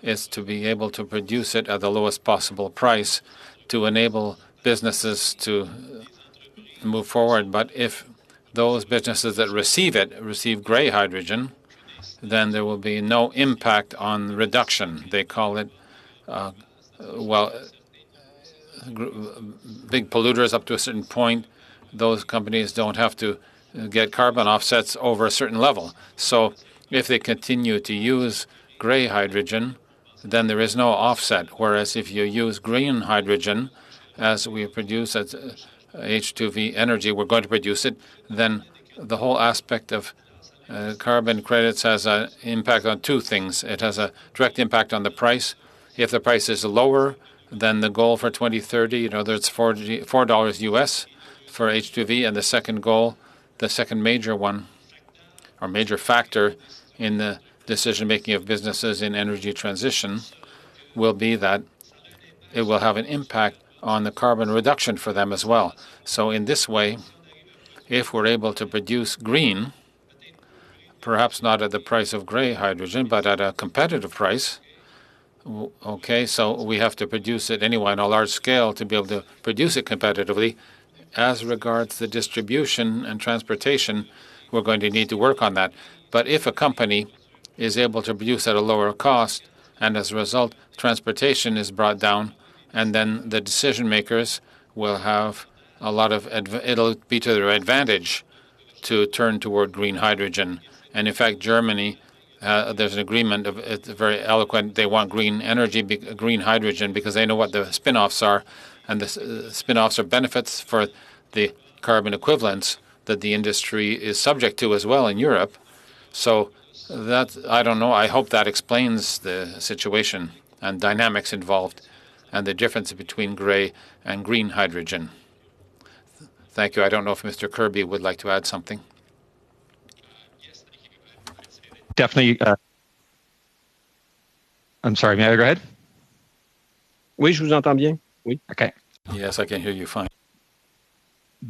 Speaker 6: is to be able to produce it at the lowest possible price to enable businesses to move forward. But if those businesses that receive gray hydrogen, then there will be no impact on reduction. They call it, big polluters up to a certain point. Those companies don't have to get carbon offsets over a certain level. So if they continue to use gray hydrogen, then there is no offset. Whereas if you use green hydrogen, as we produce at H2V Energy, we're going to produce it, then the whole aspect of carbon credits has an impact on two things. It has a direct impact on the price. If the price is lower than the goal for 2030, there's $4 US for H2V, and the second goal, the second major one, or major factor in the decision-making of businesses in energy transition will be that it will have an impact on the carbon reduction for them as well. So in this way, if we're able to produce green, perhaps not at the price of gray hydrogen, but at a competitive price, okay, so we have to produce it anyway on a large scale to be able to produce it competitively. As regards the distribution and transportation, we're going to need to work on that. But if a company is able to produce at a lower cost, and as a result, transportation is brought down, and then the decision makers will have a lot of, it'll be to their advantage to turn toward green hydrogen. And in fact, Germany, there's an agreement, it's very eloquent, they want green energy, green hydrogen, because they know what the spin-offs are, and the spin-offs are benefits for the carbon equivalents that the industry is subject to as well in Europe. So that, I don't know, I hope that explains the situation and dynamics involved and the difference between gray and green hydrogen. Thank you. I don't know if Mr. Kirby would like to add something.
Speaker 4: Definitely. I'm sorry, may I go ahead?
Speaker 10: Oui, je vous entends bien. Oui.
Speaker 4: Okay.
Speaker 6: Yes, I can hear you fine.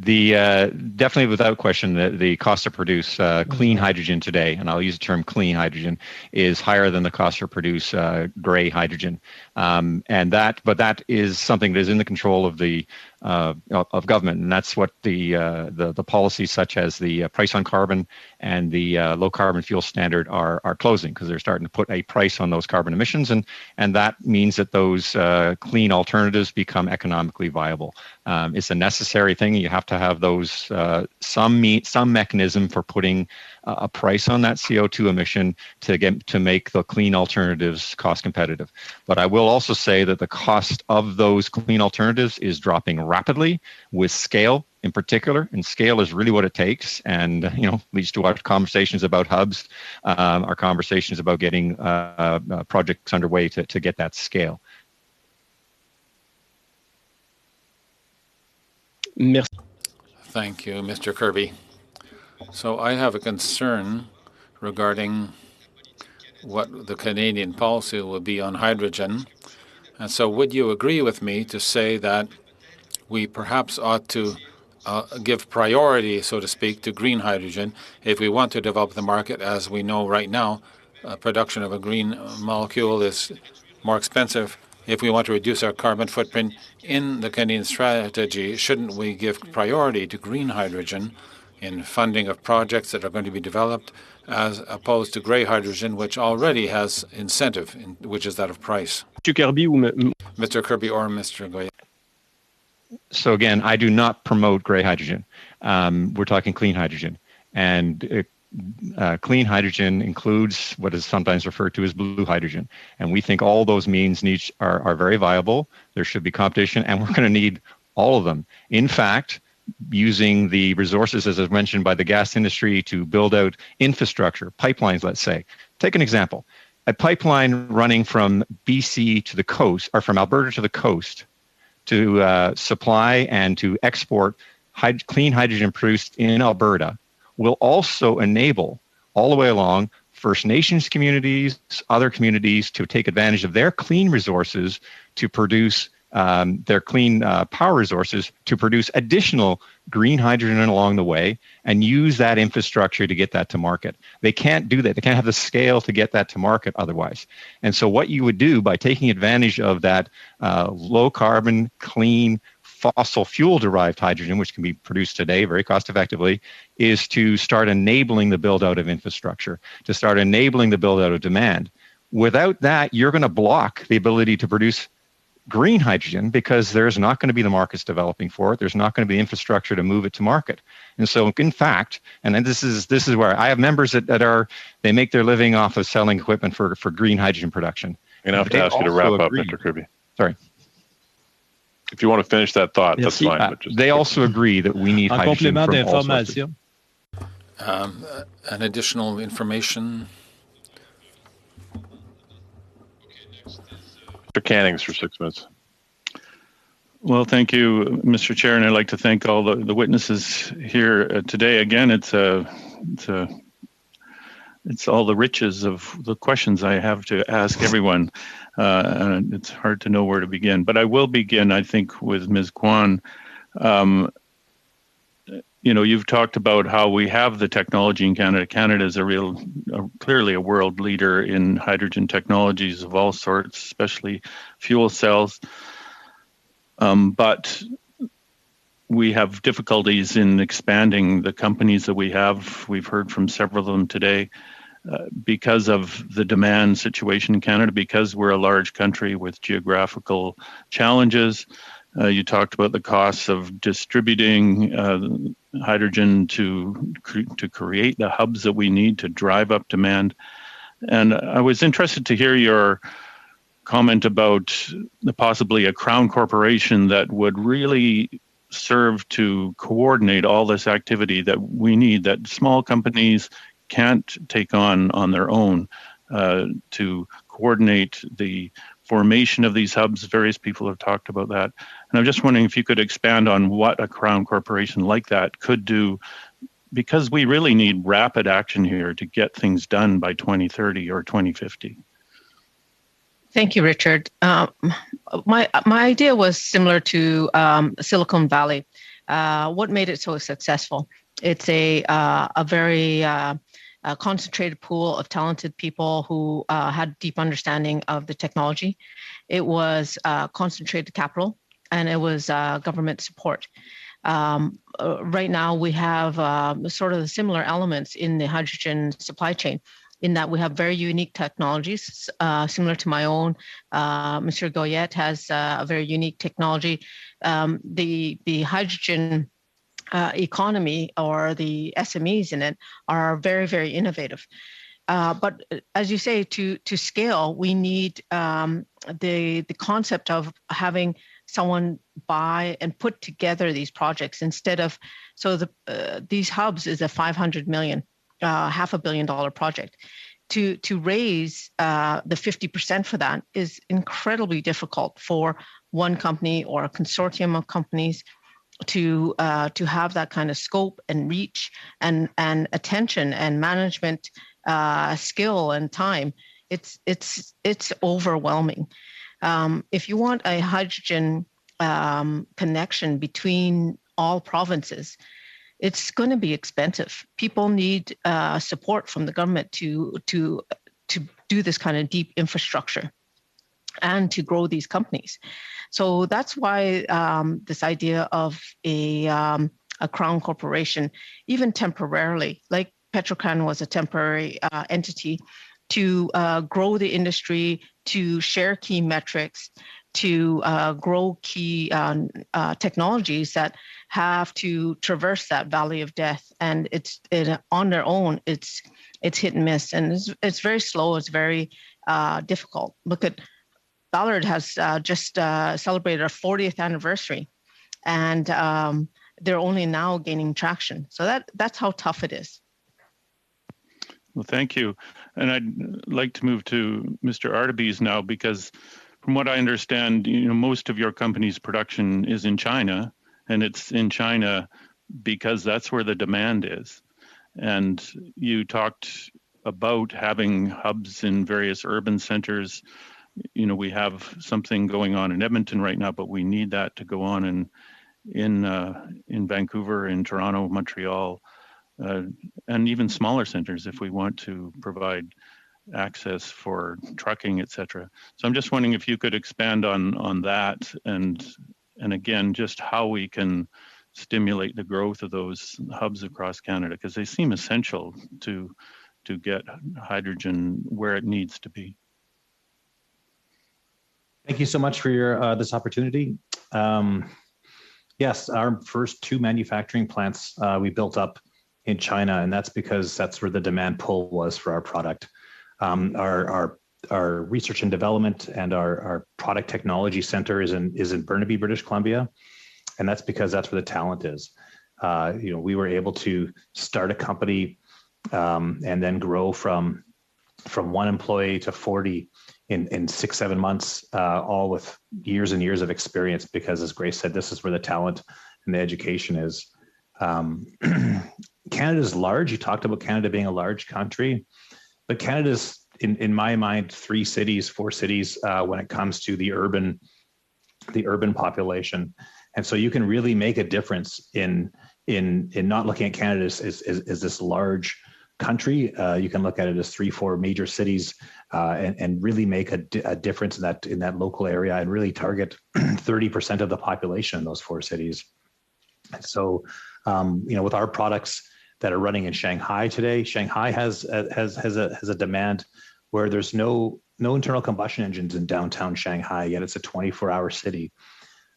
Speaker 4: Definitely without question, the cost to produce clean hydrogen today, and I'll use the term clean hydrogen, is higher than the cost to produce gray hydrogen, but that is something that is in the control of the of government, and that's what the policies such as the price on carbon and the low carbon fuel standard are closing, because they're starting to put a price on those carbon emissions, and that means that those clean alternatives become economically viable. It's a necessary thing. You have to have those some mechanism for putting a price on that CO2 emission to make the clean alternatives cost competitive. But I will also say that the cost of those clean alternatives is dropping rapidly with scale in particular, and scale is really what it takes, and leads to our conversations about hubs, our conversations about getting projects underway to get that scale.
Speaker 10: Merci.
Speaker 6: Thank you, Mr. Kirby. So I have a concern regarding what the Canadian policy will be on hydrogen. And so would you agree with me to say that we perhaps ought to give priority, so to speak, to green hydrogen if we want to develop the market? As we know right now, production of a green molecule is more expensive. If we want to reduce our carbon footprint in the Canadian strategy, shouldn't we give priority to green hydrogen in funding of projects that are going to be developed, as opposed to gray hydrogen, which already has incentive, which is that of price?
Speaker 10: Mr. Kirby
Speaker 6: Mr. Kirby or Mr. Goya?
Speaker 4: So again, I do not promote gray hydrogen. We're talking clean hydrogen, and clean hydrogen includes what is sometimes referred to as blue hydrogen. And we think all those means are very viable. There should be competition, and we're going to need all of them. In fact, using the resources, as I've mentioned, by the gas industry to build out infrastructure, pipelines, let's say. Take an example. A pipeline running from BC to the coast, or from Alberta to the coast, to supply and to export clean hydrogen produced in Alberta will also enable all the way along First Nations communities, other communities, to take advantage of their clean resources to produce their clean power resources to produce additional green hydrogen along the way and use that infrastructure to get that to market. They can't do that. They can't have the scale to get that to market otherwise. And so what you would do by taking advantage of that low carbon, clean, fossil fuel derived hydrogen, which can be produced today very cost effectively, is to start enabling the build out of infrastructure, to start enabling the build out of demand. Without that, you're going to block the ability to produce green hydrogen because there's not going to be the markets developing for it. There's not going to be infrastructure to move it to market. And so, in fact, and then this is where I have members that they make their living off of selling equipment for green hydrogen production.
Speaker 1: I'm going to have to ask you to wrap up, Mr. Kirby.
Speaker 4: Sorry.
Speaker 1: If you want to finish that thought, that's fine. But just
Speaker 4: they also agree that we need hydrogen from all sources.
Speaker 6: An additional information.
Speaker 1: Mr. Cannings for 6 minutes.
Speaker 11: Well, thank you, Mr. Chair, and I'd like to thank all the witnesses here today. Again, it's all the riches of the questions I have to ask everyone. And it's hard to know where to begin, but I will begin, I think, with Ms. Kwan. You've talked about how we have the technology in Canada. Canada is clearly a world leader in hydrogen technologies of all sorts, especially fuel cells. But we have difficulties in expanding the companies that we have. We've heard from several of them today because of the demand situation in Canada, because we're a large country with geographical challenges. You talked about the costs of distributing hydrogen to create the hubs that we need to drive up demand. And I was interested to hear your comment about possibly a crown corporation that would really serve to coordinate all this activity that we need, that small companies can't take on their own, to coordinate the formation of these hubs. Various people have talked about that. And I'm just wondering if you could expand on what a crown corporation like that could do, because we really need rapid action here to get things done by 2030 or 2050.
Speaker 7: Thank you, Richard. My idea was similar to Silicon Valley. What made it so successful? It's a very concentrated pool of talented people who had deep understanding of the technology. It was concentrated capital, and it was government support. Right now, we have sort of the similar elements in the hydrogen supply chain, in that we have very unique technologies, similar to my own. Mr. Goyette has a very unique technology. The hydrogen economy, or the SMEs in it, are very, very innovative. But as you say, to scale, we need the concept of having someone buy and put together these projects instead of, these hubs is a $500 million, $500 million project. To raise the 50% for that is incredibly difficult for one company or a consortium of companies to have that kind of scope and reach and attention and management skill and time. It's overwhelming. If you want a hydrogen connection between all provinces, it's going to be expensive. People need support from the government to do this kind of deep infrastructure and to grow these companies. So that's why this idea of a crown corporation, even temporarily, like Petrocan was a temporary entity, to grow the industry, to share key metrics, to grow key technologies that have to traverse that valley of death. And on their own, it's hit and miss, and it's very slow. It's very difficult. Look at Ballard has just celebrated our 40th anniversary, and they're only now gaining traction. So that's how tough it is.
Speaker 11: Well, thank you. And I'd like to move to Mr. Artebis now, because from what I understand, most of your company's production is in China, and it's in China because that's where the demand is. And you talked about having hubs in various urban centers. We have something going on in Edmonton right now, but we need that to go on in Vancouver, in Toronto, Montreal, and even smaller centers if we want to provide access for trucking, etc. So I'm just wondering if you could expand on that and and again, just how we can stimulate the growth of those hubs across Canada, because they seem essential to get hydrogen where it needs to be.
Speaker 5: Thank you so much for your this opportunity. Yes, our first 2 manufacturing plants we built up in China, and that's because that's where the demand pull was for our product. Our research and development and our product technology center is in Burnaby, British Columbia, and that's because that's where the talent is. We were able to start a company and then grow from 1 employee to 40 in 6-7 months, all with years and years of experience, because as Grace said, this is where the talent and the education is. Canada's large. You talked about Canada being a large country, but Canada's, in my mind, 4 cities when it comes to the urban population. And so you can really make a difference in not looking at Canada as this large country. You can look at it as 3-4 major cities and really make a difference in that local area, and really target 30% of the population in those 4 cities. And so, with our products that are running in Shanghai today, Shanghai has a demand where there's no internal combustion engines in downtown Shanghai, yet it's a 24-hour city.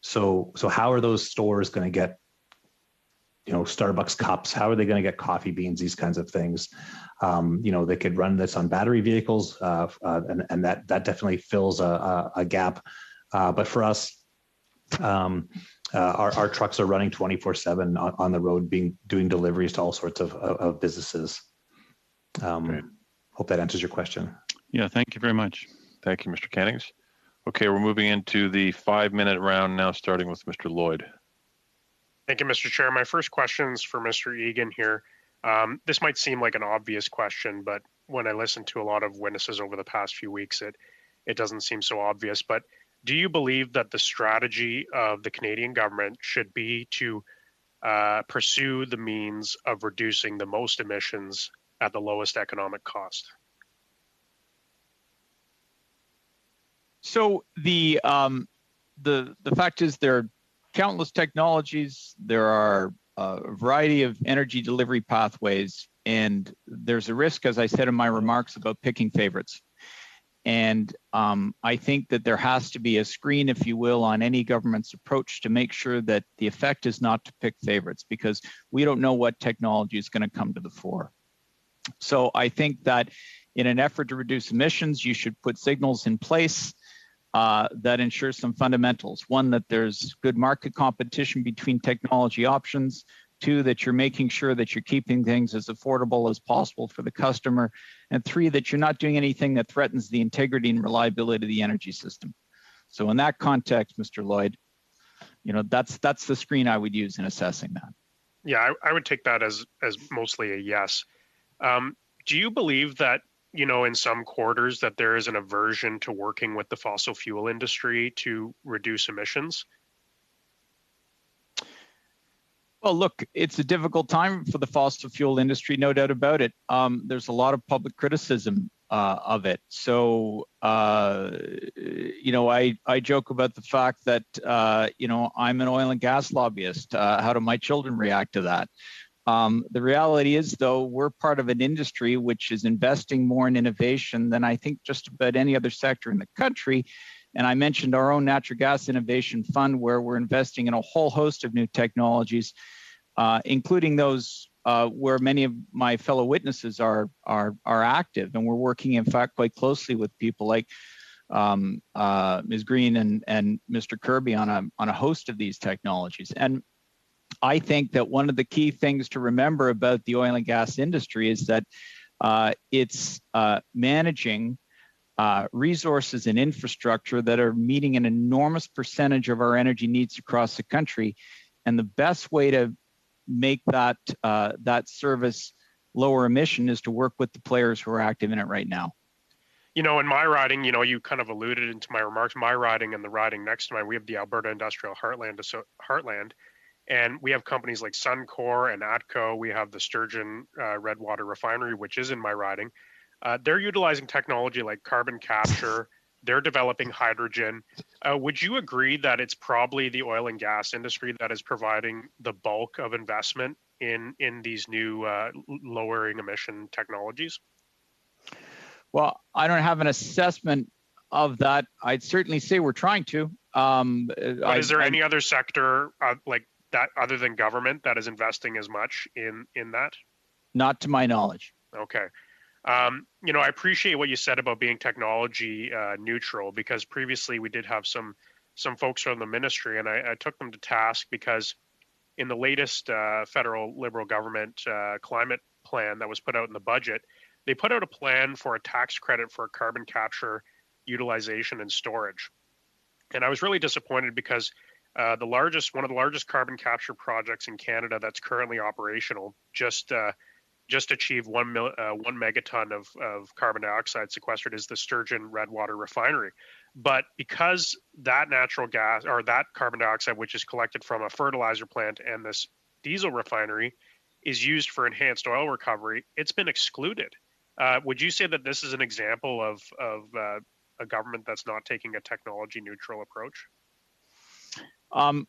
Speaker 5: So how are those stores going to get, Starbucks cups? How are they going to get coffee beans? These kinds of things. They could run this on battery vehicles, and that definitely fills a gap. But for us, our trucks are running 24/7 on the road, doing deliveries to all sorts of businesses. Hope that answers your question.
Speaker 11: Yeah, thank you very much.
Speaker 1: Thank you, Mr. Cannings. Okay, we're moving into the 5-minute round now, starting with Mr. Lloyd.
Speaker 12: Thank you, Mr. Chair. My first question is for Mr. Egan here. This might seem like an obvious question, but when I listened to a lot of witnesses over the past few weeks, it doesn't seem so obvious. But do you believe that the strategy of the Canadian government should be to pursue the means of reducing the most emissions at the lowest economic cost?
Speaker 3: So the fact is, there are countless technologies. There are a variety of energy delivery pathways, and there's a risk, as I said in my remarks, about picking favorites. And I think that there has to be a screen, if you will, on any government's approach to make sure that the effect is not to pick favorites, because we don't know what technology is going to come to the fore. So I think that in an effort to reduce emissions, you should put signals in place that ensure some fundamentals. 1, that there's good market competition between technology options. 2, that you're making sure that you're keeping things as affordable as possible for the customer. And 3, that you're not doing anything that threatens the integrity and reliability of the energy system. So in that context, Mr. Lloyd, that's the screen I would use in assessing that.
Speaker 12: Yeah, I would take that as mostly a yes. Do you believe that, in some quarters that there is an aversion to working with the fossil fuel industry to reduce emissions?
Speaker 3: Well, look, it's a difficult time for the fossil fuel industry, no doubt about it. There's a lot of public criticism of it. So, I joke about the fact that, I'm an oil and gas lobbyist. How do my children react to that? The reality is, though, we're part of an industry which is investing more in innovation than I think just about any other sector in the country. And I mentioned our own Natural Gas Innovation Fund, where we're investing in a whole host of new technologies, including those where many of my fellow witnesses are active. And we're working, in fact, quite closely with people like Ms. Green and Mr. Kirby on a host of these technologies. And I think that one of the key things to remember about the oil and gas industry is that it's managing resources and infrastructure that are meeting an enormous percentage of our energy needs across the country. And the best way to make that service lower emission is to work with the players who are active in it right now.
Speaker 12: In my riding, you kind of alluded into my remarks, my riding and the riding next to mine, we have the Alberta Industrial Heartland. And we have companies like Suncor and ATCO. We have the Sturgeon Redwater Refinery, which is in my riding. They're utilizing technology like carbon capture, They're developing hydrogen. Would you agree that it's probably the oil and gas industry that is providing the bulk of investment in these new lowering emission technologies?
Speaker 3: Well, I don't have an assessment of that. I'd certainly say we're trying to.
Speaker 12: But is there any other sector like that other than government that is investing as much in that?
Speaker 3: Not to my knowledge.
Speaker 12: Okay. You know, I appreciate what you said about being technology neutral, because previously we did have some folks from the ministry, and I took them to task because in the latest federal Liberal government climate plan that was put out in the budget, they put out a plan for a tax credit for carbon capture, utilization, and storage. And I was really disappointed because one of the largest carbon capture projects in Canada that's currently operational just achieved 1 megaton of carbon dioxide sequestered is the Sturgeon Redwater refinery. But because that natural gas or that carbon dioxide, which is collected from a fertilizer plant and this diesel refinery, is used for enhanced oil recovery, it's been excluded. Would you say that this is an example of a government that's not taking a technology neutral approach?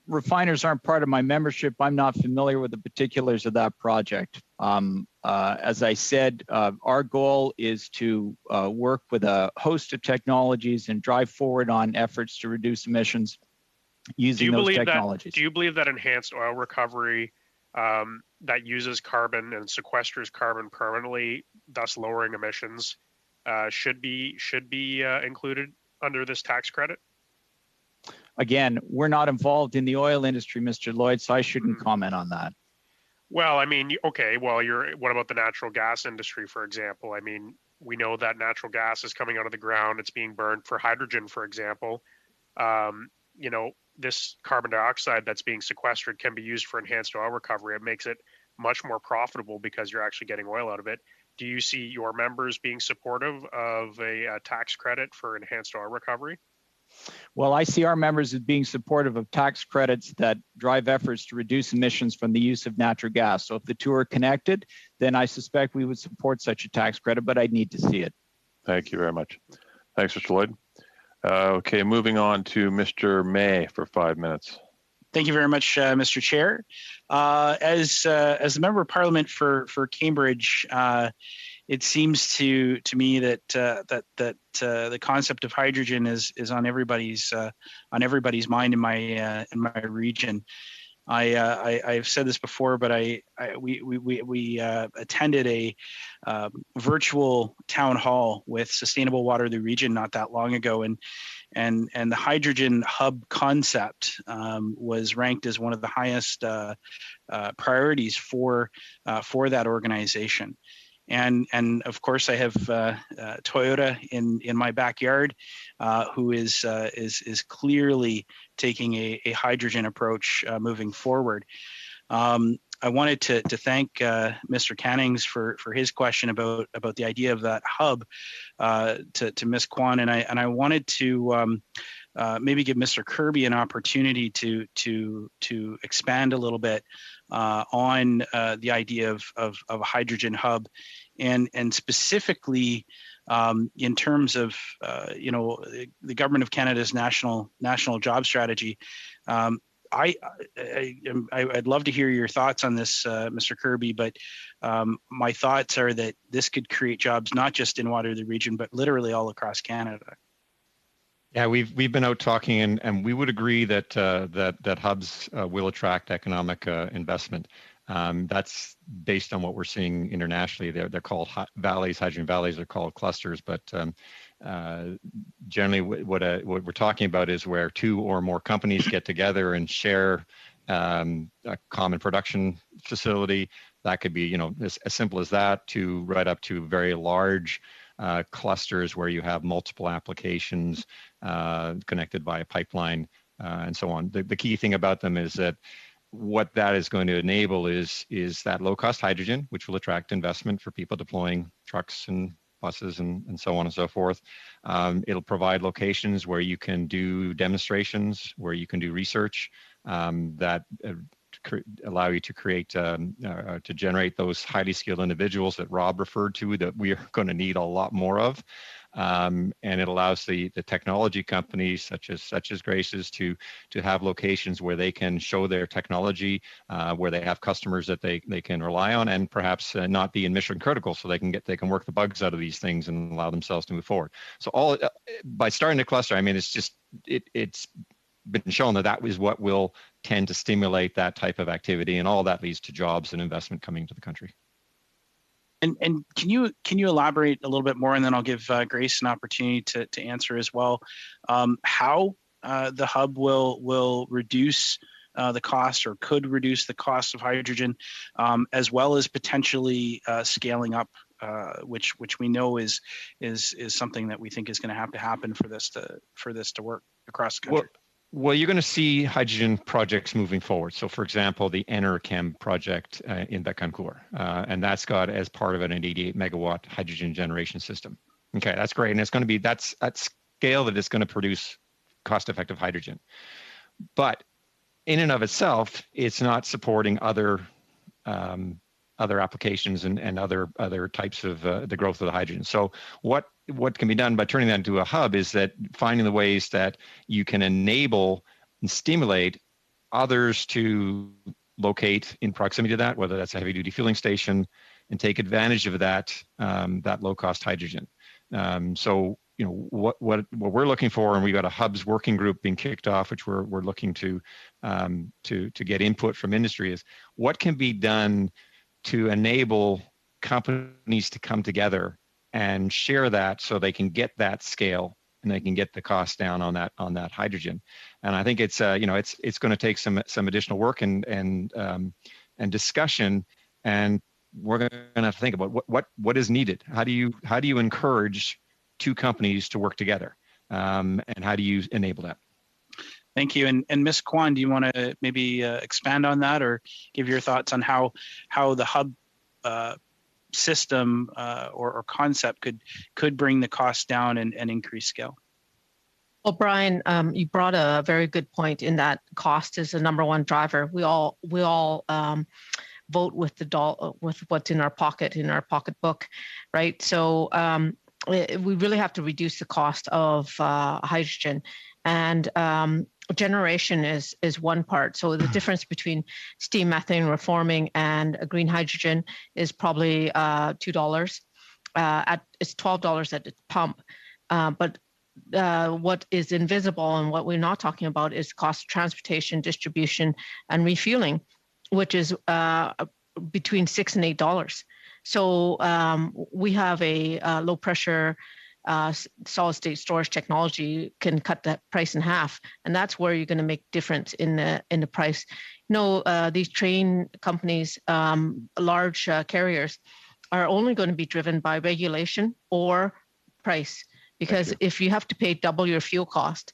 Speaker 3: Refiners aren't part of my membership. I'm not familiar with the particulars of that project. As I said, our goal is to work with a host of technologies and drive forward on efforts to reduce emissions using those technologies.
Speaker 12: Do you believe that enhanced oil recovery that uses carbon and sequesters carbon permanently, thus lowering emissions, should be included under this tax credit?
Speaker 3: Again, we're not involved in the oil industry, Mr. Lloyd, so I shouldn't comment on that.
Speaker 12: Well, I mean, okay, well, what about the natural gas industry, for example? I mean, we know that natural gas is coming out of the ground. It's being burned for hydrogen, for example. You know, this carbon dioxide that's being sequestered can be used for enhanced oil recovery. It makes it much more profitable because you're actually getting oil out of it. Do you see your members being supportive of a tax credit for enhanced oil recovery?
Speaker 3: Well, I see our members as being supportive of tax credits that drive efforts to reduce emissions from the use of natural gas. So if the two are connected, then I suspect we would support such a tax credit, but I'd need to see it.
Speaker 1: Thank you very much. Thanks, Mr. Lloyd. Okay, moving on to Mr. May for 5 minutes.
Speaker 13: Thank you very much, Mr. Chair. As a member of Parliament for Cambridge, it seems to me that the concept of hydrogen is on everybody's mind in my region. I've said this before, but we attended a virtual town hall with Sustainable Water of the Region not that long ago, and the hydrogen hub concept was ranked as one of the highest priorities for that organization. And of course, I have Toyota in my backyard, who is clearly taking a hydrogen approach moving forward. I wanted to thank Mr. Cannings for his question about the idea of that hub to Ms. Kwan, and I wanted to maybe give Mr. Kirby an opportunity to expand a little bit on the idea of a hydrogen hub, and specifically in terms of the Government of Canada's national job strategy. I'd love to hear your thoughts on this, Mr. Kirby, but my thoughts are that this could create jobs not just in Water of the Region, but literally all across Canada.
Speaker 4: Yeah, we've been out talking, and we would agree that that hubs will attract economic investment. That's based on what we're seeing internationally. They're called valleys, hydrogen valleys. They're called clusters, but generally, what we're talking about is where two or more companies get together and share a common production facility. That could be, as simple as that, to right up to very large clusters where you have multiple applications connected by a pipeline and so on. The key thing about them is that what that is going to enable is that low-cost hydrogen, which will attract investment for people deploying trucks and buses and so on and so forth. It'll provide locations where you can do demonstrations, where you can do research that allow you to create, to generate those highly skilled individuals that Rob referred to that we are going to need a lot more of. and it allows the technology companies such as Grace's to have locations where they can show their technology, where they have customers that they can rely on, and perhaps not be in mission critical, so they can work the bugs out of these things and allow themselves to move forward. So all by starting to cluster, I mean, it's been shown that is what will tend to stimulate that type of activity, and all that leads to jobs and investment coming to the country.
Speaker 13: And can you elaborate a little bit more, and then I'll give Grace an opportunity to answer as well, how the hub will reduce the cost, or could reduce the cost of hydrogen, as well as potentially scaling up, which we know is something that we think is going to have to happen for this to work across the country.
Speaker 4: Well, you're going to see hydrogen projects moving forward. So, for example, the Enerchem project in Bécancour, and that's got as part of it an 88 megawatt hydrogen generation system. Okay, that's great, and it's going to be that's at scale that it's going to produce cost-effective hydrogen. But in and of itself, it's not supporting other applications and other types of the growth of the hydrogen. So what can be done by turning that into a hub is that finding the ways that you can enable and stimulate others to locate in proximity to that, whether that's a heavy duty fueling station, and take advantage of that low cost hydrogen. So what we're looking for, and we've got a hubs working group being kicked off, which we're looking to get input from industry, is what can be done to enable companies to come together and share that, so they can get that scale and they can get the cost down on that hydrogen. And I think it's it's going to take some additional work and discussion, and we're going to have to think about what is needed. How do you encourage two companies to work together, and how do you enable that?
Speaker 13: Thank you. And Ms. Kwan, do you want to maybe expand on that, or give your thoughts on how the hub system or concept could bring the cost down and increase scale?
Speaker 7: Well, Brian, you brought a very good point in that cost is the number one driver. We all vote with with what's in our pocketbook, right? So we really have to reduce the cost of hydrogen, and generation is one part. So the difference between steam methane reforming and a green hydrogen is probably $2. It's $12 at the pump. But what is invisible and what we're not talking about is cost of transportation, distribution, and refueling, which is between $6 and $8. So we have a low pressure solid state storage technology can cut that price in half, and that's where you're going to make difference in the price. These train companies, large carriers, are only going to be driven by regulation or price, because if you have to pay double your fuel cost,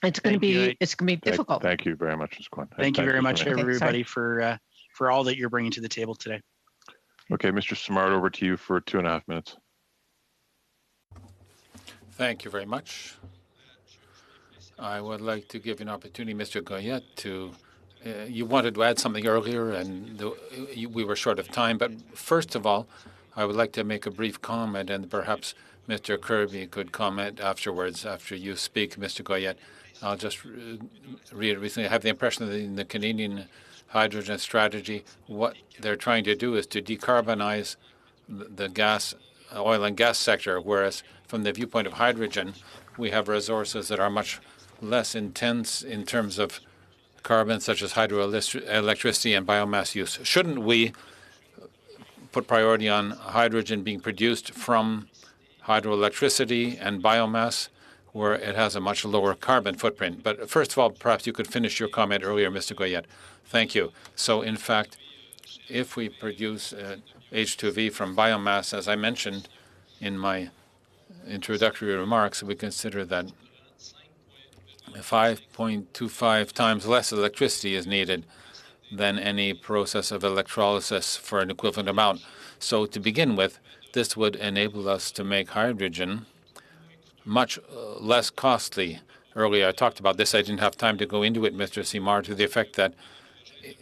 Speaker 7: it's going to be difficult.
Speaker 1: Thank you very much, Ms. Kwan.
Speaker 13: Thank you very much, everybody, for all that you're bringing to the table today.
Speaker 1: Okay, Mr. Simard, over to you for 2.5 minutes.
Speaker 6: Thank you very much. I would like to give you an opportunity, Mr. Goyette, to you wanted to add something earlier, and we were short of time. But first of all, I would like to make a brief comment, and perhaps Mr. Kirby could comment afterwards, after you speak, Mr. Goyette. I'll just read recently. I have the impression that in the Canadian hydrogen strategy, what they're trying to do is to decarbonize the oil and gas sector, whereas from the viewpoint of hydrogen, we have resources that are much less intense in terms of carbon, such as hydroelectricity and biomass use. Shouldn't we put priority on hydrogen being produced from hydroelectricity and biomass, where it has a much lower carbon footprint? But first of all, perhaps you could finish your comment earlier, Mr. Goyette. Thank you. So, in fact, if we produce H2V from biomass, as I mentioned in my introductory remarks, we consider that 5.25 times less electricity is needed than any process of electrolysis for an equivalent amount. So to begin with, this would enable us to make hydrogen much less costly. Earlier I talked about this. I didn't have time to go into it, Mr. Simard, to the effect that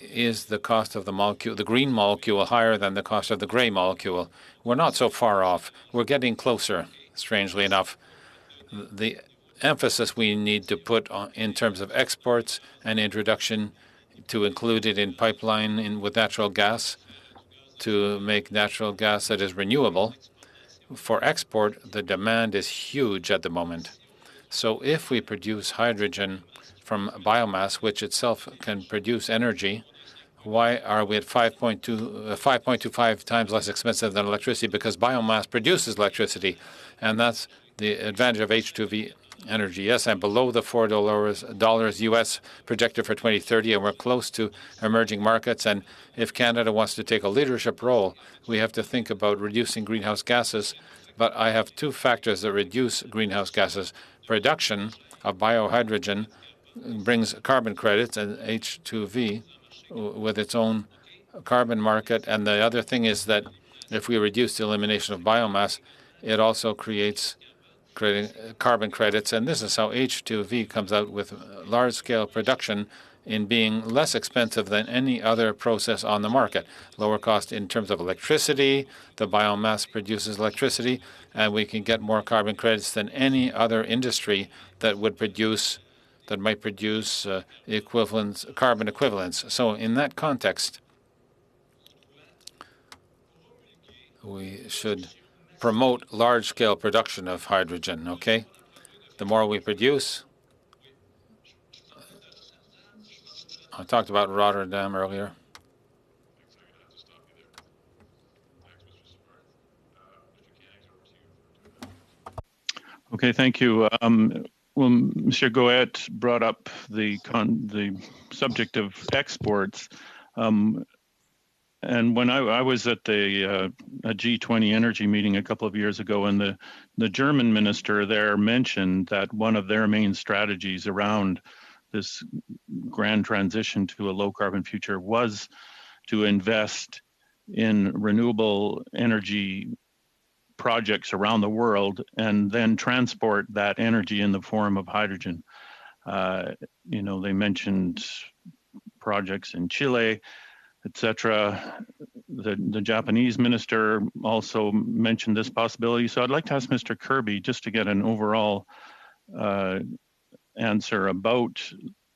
Speaker 6: is the cost of the molecule, the green molecule, higher than the cost of the gray molecule? We're not so far off. We're getting closer. strangely enough. The emphasis we need to put on in terms of exports and introduction to include it in pipeline with natural gas to make natural gas that is renewable. For export, the demand is huge at the moment. So if we produce hydrogen from biomass, which itself can produce energy, why are we at 5.25 times less expensive than electricity? Because biomass produces electricity, and that's the advantage of H2V energy. Yes, I'm below the $4 US projected for 2030, and we're close to emerging markets. And if Canada wants to take a leadership role, we have to think about reducing greenhouse gases. But I have two factors that reduce greenhouse gases. Production of biohydrogen brings carbon credits and H2V with its own carbon market. And the other thing is that if we reduce the elimination of biomass, it also creates carbon credits. And this is how H2V comes out with large-scale production in being less expensive than any other process on the market. Lower cost in terms of electricity, the biomass produces electricity, and we can get more carbon credits than any other industry that would produce, that might produce carbon equivalents. So in that context, we should promote large-scale production of hydrogen, okay? The more we produce, I talked about Rotterdam earlier.
Speaker 11: Okay, thank you. Well, Monsieur Goet brought up the subject of exports. And when I was at a G20 energy meeting a couple of years ago, and the German minister there mentioned that one of their main strategies around this grand transition to a low carbon future was to invest in renewable energy projects around the world and then transport that energy in the form of hydrogen. You know, they mentioned projects in Chile, etc. The Japanese minister also mentioned this possibility. So I'd like to ask Mr. Kirby just to get an overall answer about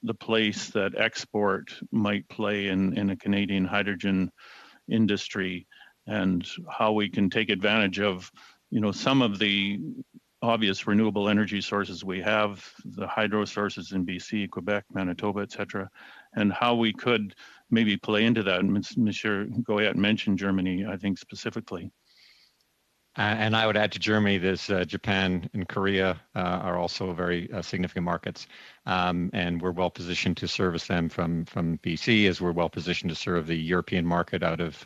Speaker 11: the place that export might play in a Canadian hydrogen industry and how we can take advantage of, you know, some of the obvious renewable energy sources we have, the hydro sources in BC, Quebec, Manitoba, etc., and how we could maybe play into that. And Monsieur Goyette mentioned Germany, I think, specifically.
Speaker 4: And I would add to Germany, there's Japan and Korea are also very significant markets. And we're well positioned to service them from BC, as we're well positioned to serve the European market out of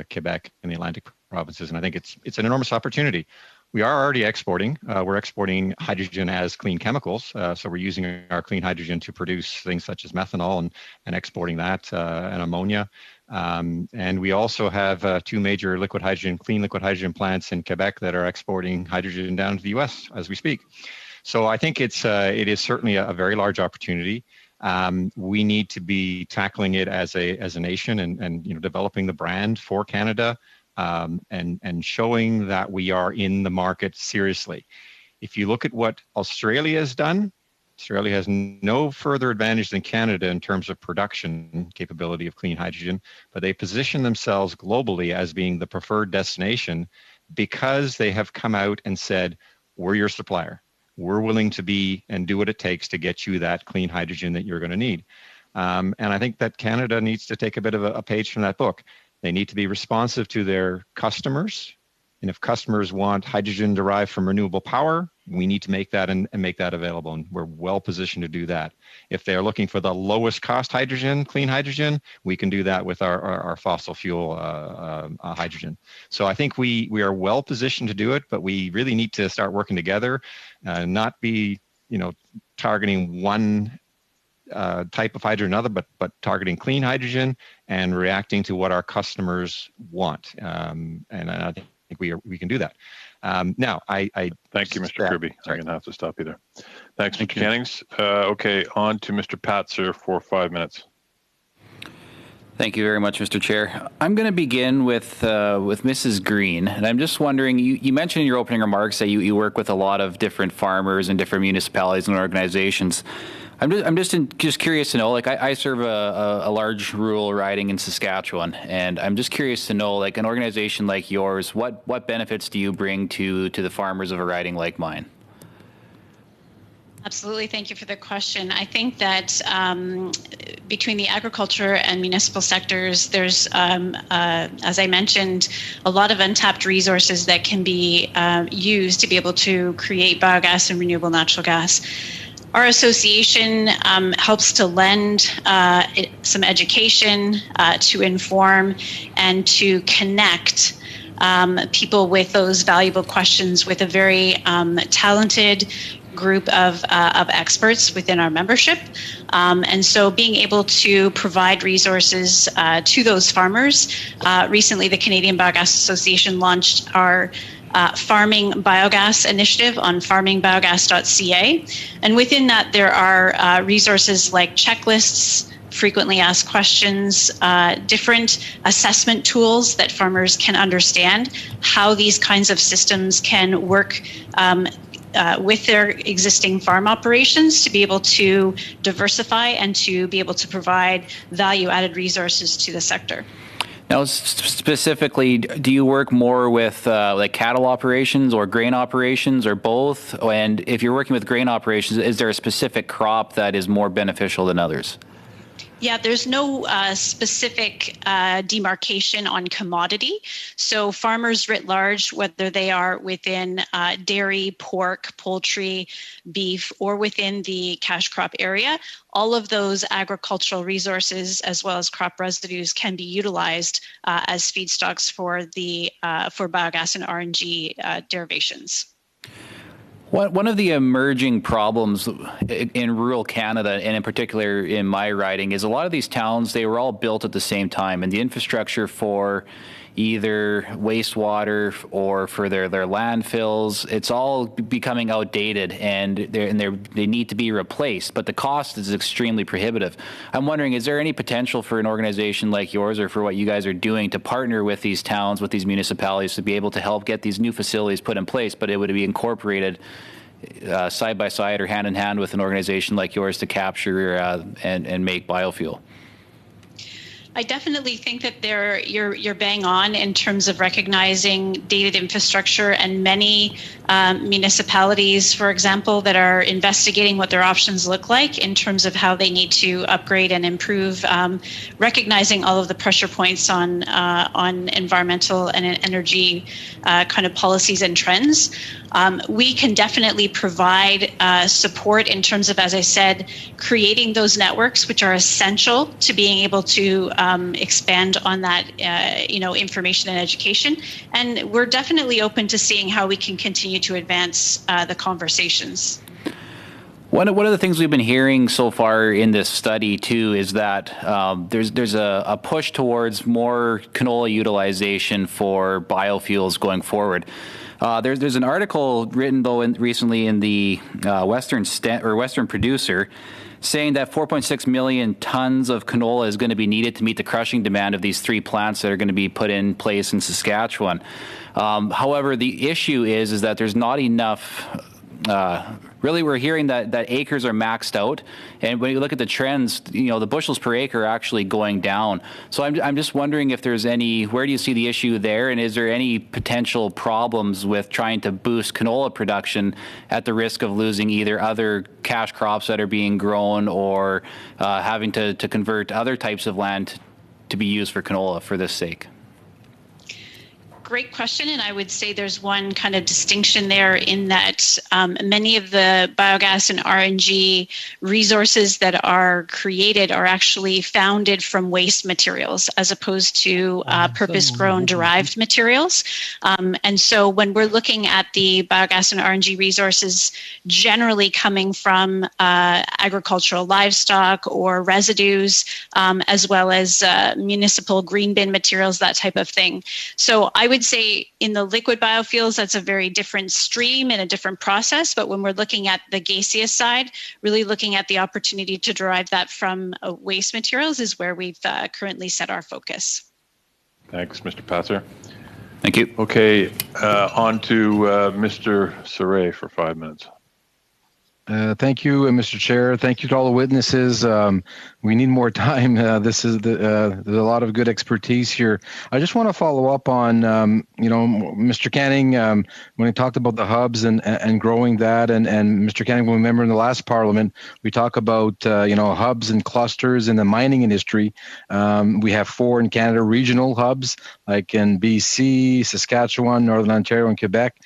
Speaker 4: Quebec and the Atlantic provinces. And I think it's an enormous opportunity. We are already exporting. We're exporting hydrogen as clean chemicals. So we're using our clean hydrogen to produce things such as methanol and exporting that and ammonia. And we also have two major clean liquid hydrogen plants in Quebec that are exporting hydrogen down to the US as we speak. So I think it is certainly a very large opportunity. We need to be tackling it as a nation and you know, developing the brand for Canada. And showing that we are in the market seriously. If you look at what Australia has done, Australia has no further advantage than Canada in terms of production capability of clean hydrogen, but they position themselves globally as being the preferred destination because they have come out and said, we're your supplier. We're willing to be and do what it takes to get you that clean hydrogen that you're going to need. And I think that Canada needs to take a bit of a page from that book. They need to be responsive to their customers. And if customers want hydrogen derived from renewable power, we need to make that and make that available. And we're well positioned to do that. If they're looking for the lowest cost hydrogen, clean hydrogen, we can do that with our fossil fuel hydrogen. So I think we are well positioned to do it, but we really need to start working together, not be, you know, targeting one type of hydrogen, another, but targeting clean hydrogen and reacting to what our customers want. And I think we can do that. Now, I
Speaker 1: thank you, Mr. Kirby.
Speaker 4: Sorry.
Speaker 1: I'm going to have to stop you there. Thanks, Mr. Jennings. Okay, on to Mr. Patzer for 5 minutes.
Speaker 14: Thank you very much, Mr. Chair. I'm going to begin with Mrs. Green, and I'm just wondering. You mentioned in your opening remarks that you work with a lot of different farmers and different municipalities and organizations. I'm just curious to know. Like I serve a large rural riding in Saskatchewan, and I'm just curious to know, like an organization like yours, what benefits do you bring to the farmers of a riding like mine?
Speaker 2: Absolutely. Thank you for the question. I think that between the agriculture and municipal sectors, there's, as I mentioned, a lot of untapped resources that can be used to be able to create biogas and renewable natural gas. Our association helps to lend some education, to inform, and to connect people with those valuable questions with a very talented group of experts within our membership. And so being able to provide resources to those farmers. Recently, the Canadian Biogas Association launched our Farming Biogas initiative on farmingbiogas.ca. And within that, there are resources like checklists, frequently asked questions, different assessment tools that farmers can understand how these kinds of systems can work with their existing farm operations to be able to diversify and to be able to provide value-added resources to the sector.
Speaker 14: Now, specifically, do you work more with like cattle operations or grain operations or both? And if you're working with grain operations, is there a specific crop that is more beneficial than others?
Speaker 2: Yeah, there's no specific demarcation on commodity. So farmers writ large, whether they are within dairy, pork, poultry, beef, or within the cash crop area, all of those agricultural resources as well as crop residues can be utilized as feedstocks for biogas and RNG derivations.
Speaker 14: One of the emerging problems in rural Canada, and in particular in my riding, is a lot of these towns, they were all built at the same time, and the infrastructure for either wastewater or for their landfills, it's all becoming outdated, and they need to be replaced, but the cost is extremely prohibitive. I'm wondering, is there any potential for an organization like yours or for what you guys are doing to partner with these towns, with these municipalities, to be able to help get these new facilities put in place, but it would be incorporated side by side or hand in hand with an organization like yours to capture and make biofuel?
Speaker 2: I definitely think that you're bang on in terms of recognizing dated infrastructure, and many municipalities, for example, that are investigating what their options look like in terms of how they need to upgrade and improve, recognizing all of the pressure points on environmental and energy kind of policies and trends. We can definitely provide support in terms of, as I said, creating those networks, which are essential to being able to expand on that, information and education. And we're definitely open to seeing how we can continue to advance the conversations.
Speaker 14: One of the things we've been hearing so far in this study too is that there's a push towards more canola utilization for biofuels going forward. There's an article written recently in the Western Producer, saying that 4.6 million tons of canola is going to be needed to meet the crushing demand of these 3 plants that are going to be put in place in Saskatchewan. However, the issue is that there's not enough. Really, we're hearing that acres are maxed out, and when you look at the trends, the bushels per acre are actually going down. So I'm just wondering if there's where do you see the issue there, and is there any potential problems with trying to boost canola production at the risk of losing either other cash crops that are being grown or having to convert other types of land to be used for canola for this sake?
Speaker 2: Great question, and I would say there's one kind of distinction there in that many of the biogas and RNG resources that are created are actually founded from waste materials as opposed to purpose-grown derived materials. And so when we're looking at the biogas and RNG resources generally coming from agricultural livestock or residues, as well as municipal green bin materials, that type of thing. So I would would say in the liquid biofuels, that's a very different stream and a different process. But when we're looking at the gaseous side, really looking at the opportunity to derive that from waste materials is where we've currently set our focus.
Speaker 1: Thanks, Mr. Passer.
Speaker 14: Thank you.
Speaker 1: Okay, on to Mr. Saray for 5 minutes.
Speaker 15: Thank you, Mr. Chair. Thank you to all the witnesses. We need more time. There's a lot of good expertise here. I just want to follow up on, Mr. Canning, when he talked about the hubs and growing that, and Mr. Canning, remember in the last Parliament, we talk about, hubs and clusters in the mining industry. We have 4 in Canada, regional hubs, like in BC, Saskatchewan, Northern Ontario, and Quebec.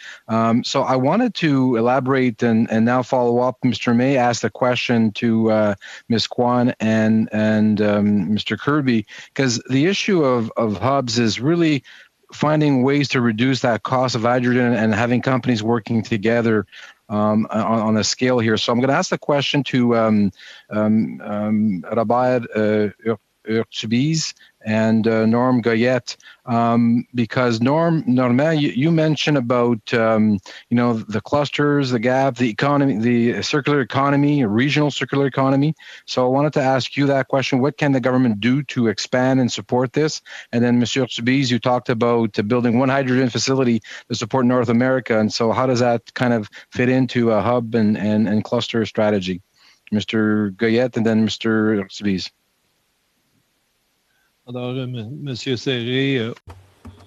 Speaker 15: So I wanted to elaborate and now follow up. Mr. May asked a question to Ms. Kwan and Mr. Kirby, because the issue of hubs is really finding ways to reduce that cost of hydrogen and having companies working together on a scale here. So I'm going to ask the question to Robert Urtubise and Norm Goyette, because Normand, you mentioned about the clusters, the gap, the economy, the circular economy, regional circular economy. So I wanted to ask you that question: what can the government do to expand and support this? And then, Monsieur Urtubise, you talked about building one hydrogen facility to support North America, and so how does that kind of fit into a hub and cluster strategy? Mr. Goyette and then Mr. Urtubise.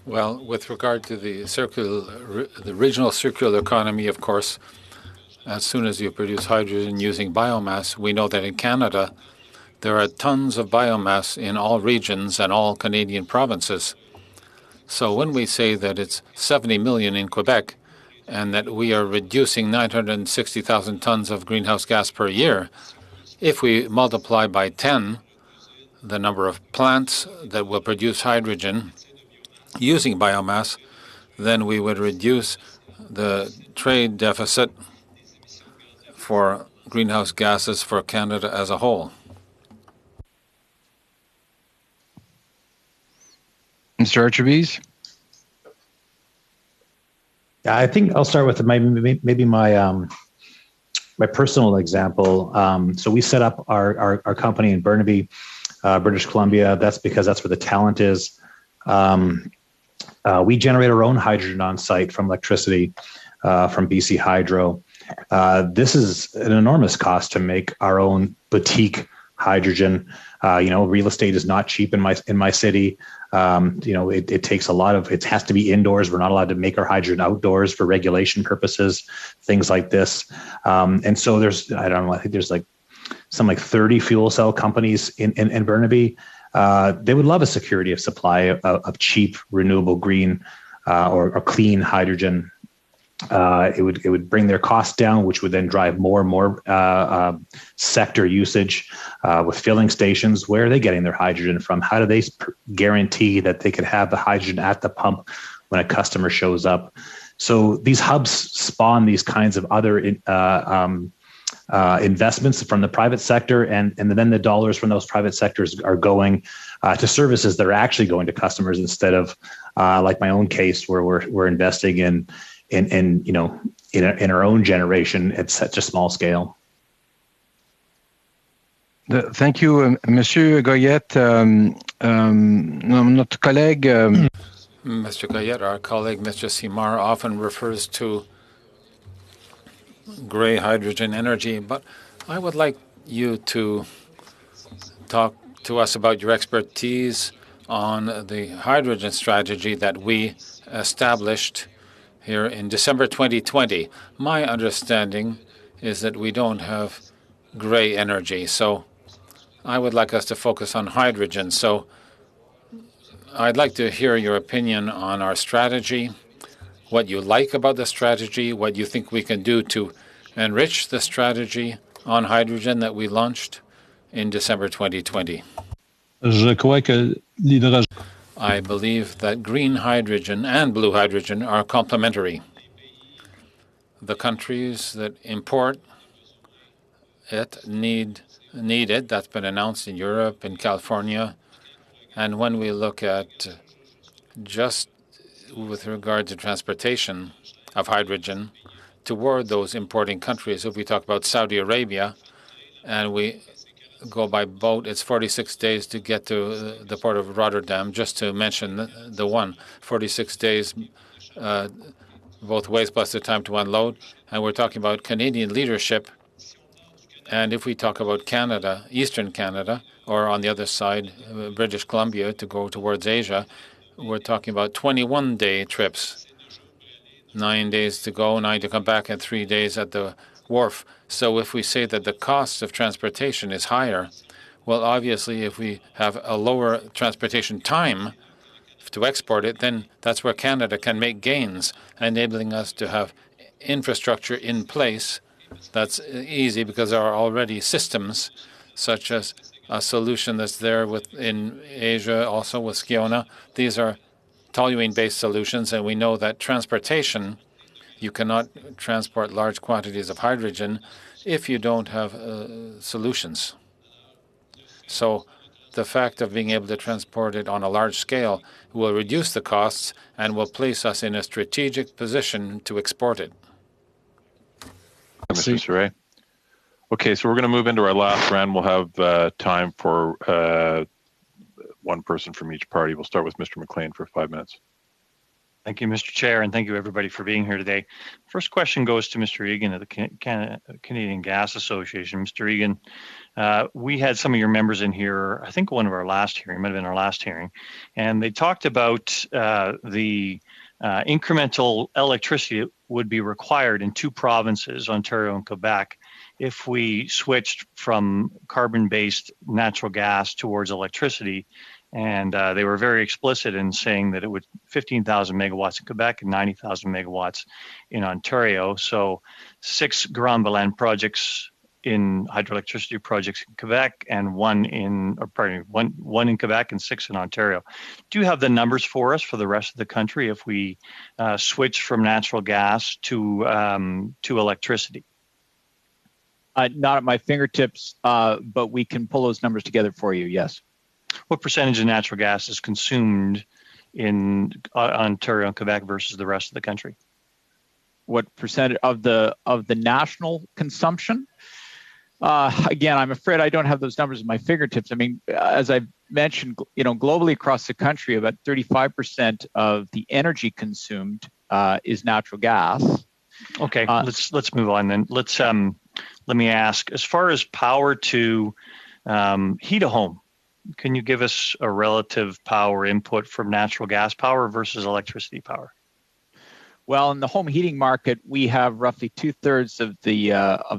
Speaker 6: Well, with regard to the regional circular economy, of course, as soon as you produce hydrogen using biomass, we know that in Canada, there are tons of biomass in all regions and all Canadian provinces. So when we say that it's 70 million in Quebec and that we are reducing 960,000 tons of greenhouse gas per year, if we multiply by 10 the number of plants that will produce hydrogen using biomass, then we would reduce the trade deficit for greenhouse gases for Canada as a whole.
Speaker 15: Mr. Urtubise?
Speaker 5: Yeah, I think I'll start with my personal example. So we set up our company in Burnaby, British Columbia. That's because that's where the talent is. We generate our own hydrogen on site from electricity from BC Hydro. This is an enormous cost to make our own boutique hydrogen. Real estate is not cheap in my city. It takes a lot of, it has to be indoors. We're not allowed to make our hydrogen outdoors for regulation purposes, things like this. And so there's, I don't know, I think there's like 30 fuel cell companies in Burnaby. They would love a security of supply of cheap, renewable, green or clean hydrogen. It would bring their costs down, which would then drive more and more sector usage with filling stations. Where are they getting their hydrogen from? How do they guarantee that they could have the hydrogen at the pump when a customer shows up? So these hubs spawn these kinds of other investments from the private sector, and then the dollars from those private sectors are going to services that are actually going to customers instead of like my own case where we're investing in our own generation at such a small scale.
Speaker 15: Thank you, Monsieur Goyette. Notre collègue.
Speaker 6: Mr. Goyette, our colleague, Mr. Simard, often refers to gray hydrogen energy, but I would like you to talk to us about your expertise on the hydrogen strategy that we established here in December 2020. My understanding is that we don't have gray energy, so I would like us to focus on hydrogen. So I'd like to hear your opinion on our strategy, what you like about the strategy, what you think we can do to enrich the strategy on hydrogen that we launched in December 2020. I believe that green hydrogen and blue hydrogen are complementary. The countries that import it need it. That's been announced in Europe, in California. And when we look at just with regard to transportation of hydrogen toward those importing countries. If we talk about Saudi Arabia and we go by boat, it's 46 days to get to the port of Rotterdam, just to mention the one. 46 days both ways plus the time to unload. And we're talking about Canadian leadership. And if we talk about Canada, Eastern Canada, or on the other side, British Columbia, to go towards Asia, we're talking about 21-day trips. 9 days to go, 9 to come back, and 3 days at the wharf. So if we say that the cost of transportation is higher, well, obviously, if we have a lower transportation time to export it, then that's where Canada can make gains, enabling us to have infrastructure in place. That's easy because there are already systems, such as a solution that's there in Asia, also with Skiona. These are toluene-based solutions, and we know that transportation, you cannot transport large quantities of hydrogen if you don't have solutions. So the fact of being able to transport it on a large scale will reduce the costs and will place us in a strategic position to export it.
Speaker 1: Mr. Saray. Okay, so we're going to move into our last round. We'll have time for one person from each party. We'll start with Mr. McLean for 5 minutes.
Speaker 11: Thank you, Mr. Chair, and thank you, everybody, for being here today. First question goes to Mr. Egan of the Canadian Gas Association. Mr. Egan, we had some of your members in here, I think one of our last hearing, might have been our last hearing, and they talked about the incremental electricity would be required in 2 provinces, Ontario and Quebec, if we switched from carbon-based natural gas towards electricity. And they were very explicit in saying that it would 15,000 megawatts in Quebec and 90,000 megawatts in Ontario. So 6 Grand Belen projects in hydroelectricity projects in Quebec and one in Quebec and 6 in Ontario. Do you have the numbers for us for the rest of the country if we switch from natural gas to electricity?
Speaker 3: Not at my fingertips, but we can pull those numbers together for you, yes.
Speaker 11: What percentage of natural gas is consumed in Ontario and Quebec versus the rest of the country?
Speaker 3: What percentage of the national consumption? Again, I'm afraid I don't have those numbers at my fingertips. I mean, as I mentioned, globally across the country, about 35% of the energy consumed is natural gas.
Speaker 11: Okay, let's move on then. Let me ask, as far as power to heat a home, can you give us a relative power input from natural gas power versus electricity power?
Speaker 3: Well, in the home heating market, we have roughly 2/3 of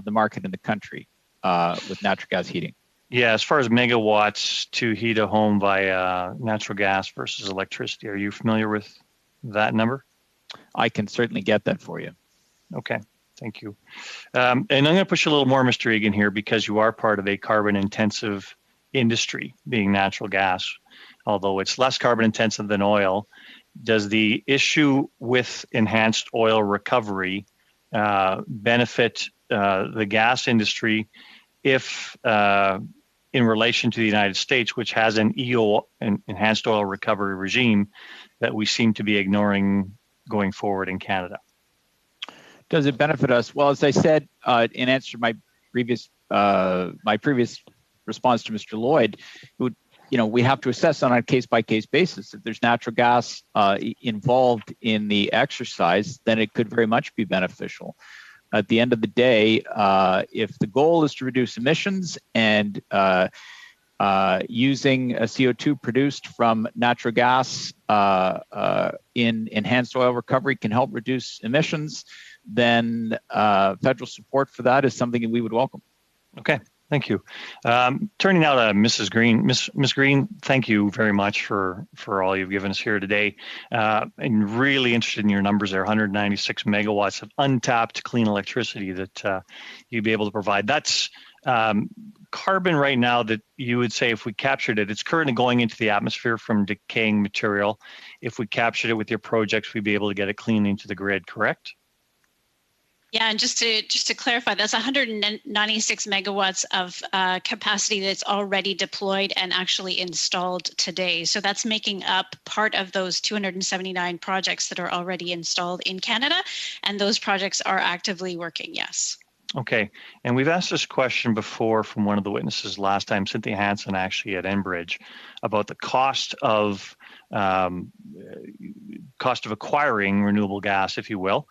Speaker 3: the market in the country with natural gas heating.
Speaker 11: Yeah, as far as megawatts to heat a home via natural gas versus electricity, are you familiar with that number?
Speaker 3: I can certainly get that for you.
Speaker 11: Okay, thank you. And I'm going to push a little more, Mr. Egan, here, because you are part of a carbon-intensive industry, being natural gas, although it's less carbon intensive than oil. Does the issue with enhanced oil recovery benefit the gas industry if in relation to the United States, which has an enhanced oil recovery regime that we seem to be ignoring going forward in Canada?
Speaker 3: Does it benefit us? Well, as I said in answer to my previous response to Mr. Lloyd, we have to assess on a case-by-case basis. If there's natural gas involved in the exercise, then it could very much be beneficial. At the end of the day, if the goal is to reduce emissions and using a CO2 produced from natural gas in enhanced oil recovery can help reduce emissions, then federal support for that is something that we would welcome.
Speaker 11: Okay. Thank you. Turning now to Mrs. Green. Ms. Green, thank you very much for all you've given us here today. I'm really interested in your numbers there, 196 megawatts of untapped clean electricity that you'd be able to provide. That's carbon right now that you would say if we captured it, it's currently going into the atmosphere from decaying material. If we captured it with your projects, we'd be able to get it clean into the grid, correct?
Speaker 2: Yeah, and just to clarify, that's 196 megawatts of capacity that's already deployed and actually installed today. So that's making up part of those 279 projects that are already installed in Canada, and those projects are actively working, yes.
Speaker 11: Okay, and we've asked this question before from one of the witnesses last time, Cynthia Hansen, actually at Enbridge, about the cost of acquiring renewable gas, if you will,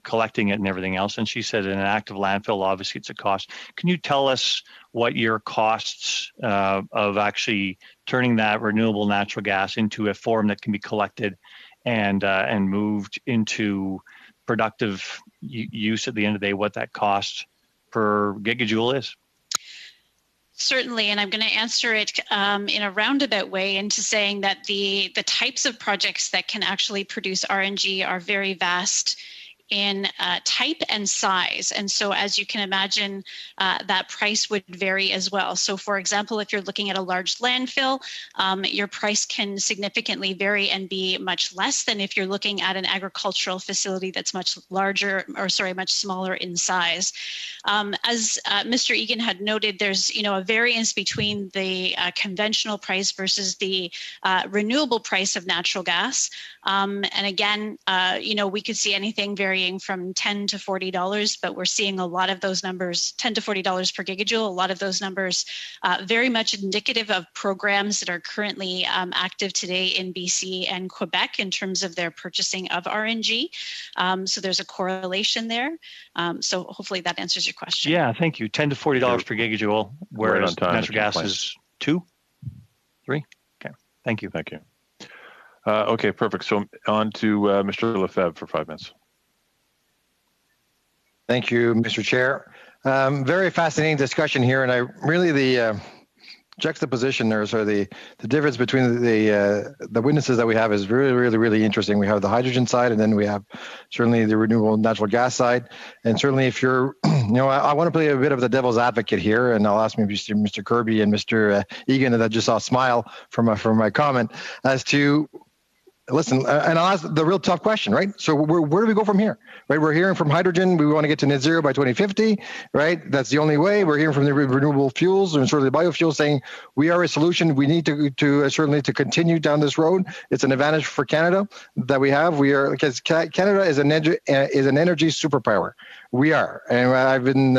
Speaker 11: collecting it and everything else. And she said in an active landfill, obviously it's a cost. Can you tell us what your costs of actually turning that renewable natural gas into a form that can be collected and moved into productive use at the end of the day, what that cost per gigajoule is?
Speaker 2: Certainly, and I'm going to answer it in a roundabout way into saying that the types of projects that can actually produce RNG are very vast in type and size. And so as you can imagine, that price would vary as well. So for example, if you're looking at a large landfill, your price can significantly vary and be much less than if you're looking at an agricultural facility that's much larger, or sorry, much smaller in size. As Mr. Egan had noted, there's a variance between the conventional price versus the renewable price of natural gas. And again, we could see anything varying from $10 to $40, but we're seeing a lot of those numbers, $10 to $40 per gigajoule, a lot of those numbers very much indicative of programs that are currently active today in BC and Quebec in terms of their purchasing of RNG. So there's a correlation there. So hopefully that answers your question.
Speaker 11: Yeah, thank you. $10 to $40 per gigajoule, whereas natural gas is 2, 3. Okay, thank you.
Speaker 1: Thank you. Okay, perfect. So on to Mr. Lefebvre for 5 minutes.
Speaker 16: Thank you, Mr. Chair. Very fascinating discussion here, and the juxtaposition there, so the difference between the witnesses that we have is really interesting. We have the hydrogen side, and then we have certainly the renewable natural gas side. And certainly, if you're, I want to play a bit of the devil's advocate here, and I'll ask maybe Mr. Kirby and Mr. Egan, and I just saw a smile from my comment as to. Listen, and I'll ask the real tough question, right? So where do we go from here, right? We're hearing from hydrogen, we want to get to net zero by 2050, right? That's the only way. We're hearing from the renewable fuels and sort of the biofuels saying we are a solution. We need to certainly to continue down this road. It's an advantage for Canada that we have. We are, because Canada is an energy superpower. We are, and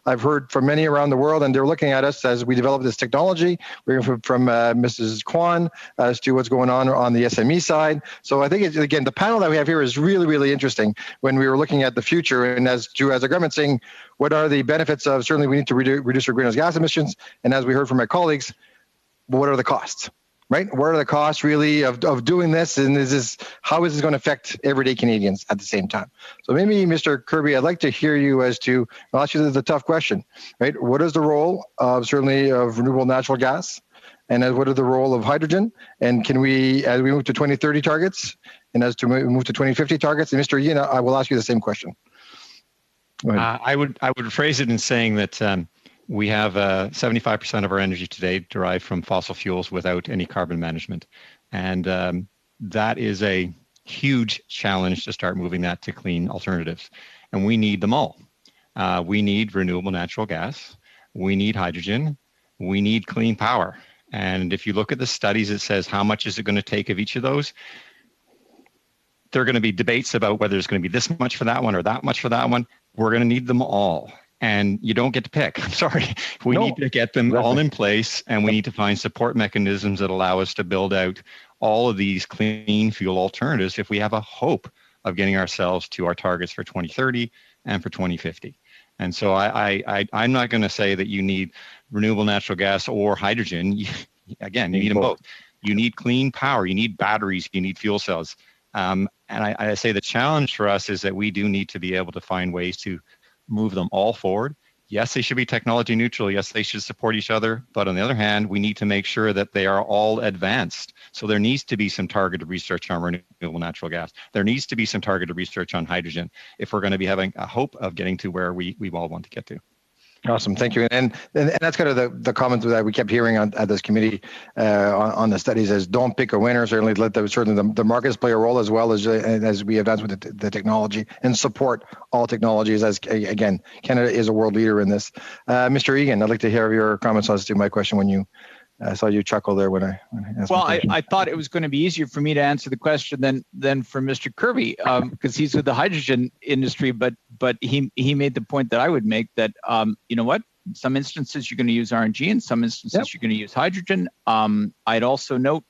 Speaker 16: I've heard from many around the world, and they're looking at us as we develop this technology. We're hearing from Mrs. Kwan as to what's going on the SME side. So I think again, the panel that we have here is really interesting when we were looking at the future, and as a government saying, what are the benefits of certainly we need to reduce our greenhouse gas emissions, and as we heard from my colleagues, what are the costs? Right? What are the costs really of doing this? And how is this going to affect everyday Canadians at the same time? So maybe, Mr. Kirby, I'd like to hear you as to, I'll ask you the tough question, right? What is the role of certainly of renewable natural gas? And what is the role of hydrogen? And can we, as we move to 2030 targets, and as to move to 2050 targets, and Mr. Egan, I will ask you the same question. Go ahead.
Speaker 4: I would phrase it in saying that we have 75% of our energy today derived from fossil fuels without any carbon management. And that is a huge challenge to start moving that to clean alternatives. And we need them all. We need renewable natural gas. We need hydrogen. We need clean power. And if you look at the studies, it says how much is it going to take of each of those. There are going to be debates about whether it's going to be this much for that one or that much for that one. We're going to need them all. And you don't get to pick. I'm sorry. We need to get them all in place, and we need to find support mechanisms that allow us to build out all of these clean fuel alternatives if we have a hope of getting ourselves to our targets for 2030 and for 2050. And so I'm not going to say that you need renewable natural gas or hydrogen. Again, you need them both. You need clean power. You need batteries. You need fuel cells. And I say the challenge for us is that we do need to be able to find ways to move them all forward. Yes, they should be technology neutral. Yes, they should support each other. But on the other hand, we need to make sure that they are all advanced. So there needs to be some targeted research on renewable natural gas. There needs to be some targeted research on hydrogen if we're going to be having a hope of getting to where we all want to get to.
Speaker 16: Awesome, thank you. And that's kind of the comment that we kept hearing at this committee on the studies is don't pick a winner. Certainly let the markets play a role as well as we advance with the technology and support all technologies. As again, Canada is a world leader in this. Mr. Egan, I'd like to hear your comments as to my question when you. I saw you chuckle there when I asked.
Speaker 3: Well, I thought it was going to be easier for me to answer the question than for Mr. Kirby because he's with the hydrogen industry. But he made the point that I would make that you know what, in some instances you're going to use RNG, in some instances you're going to use hydrogen. I'd also note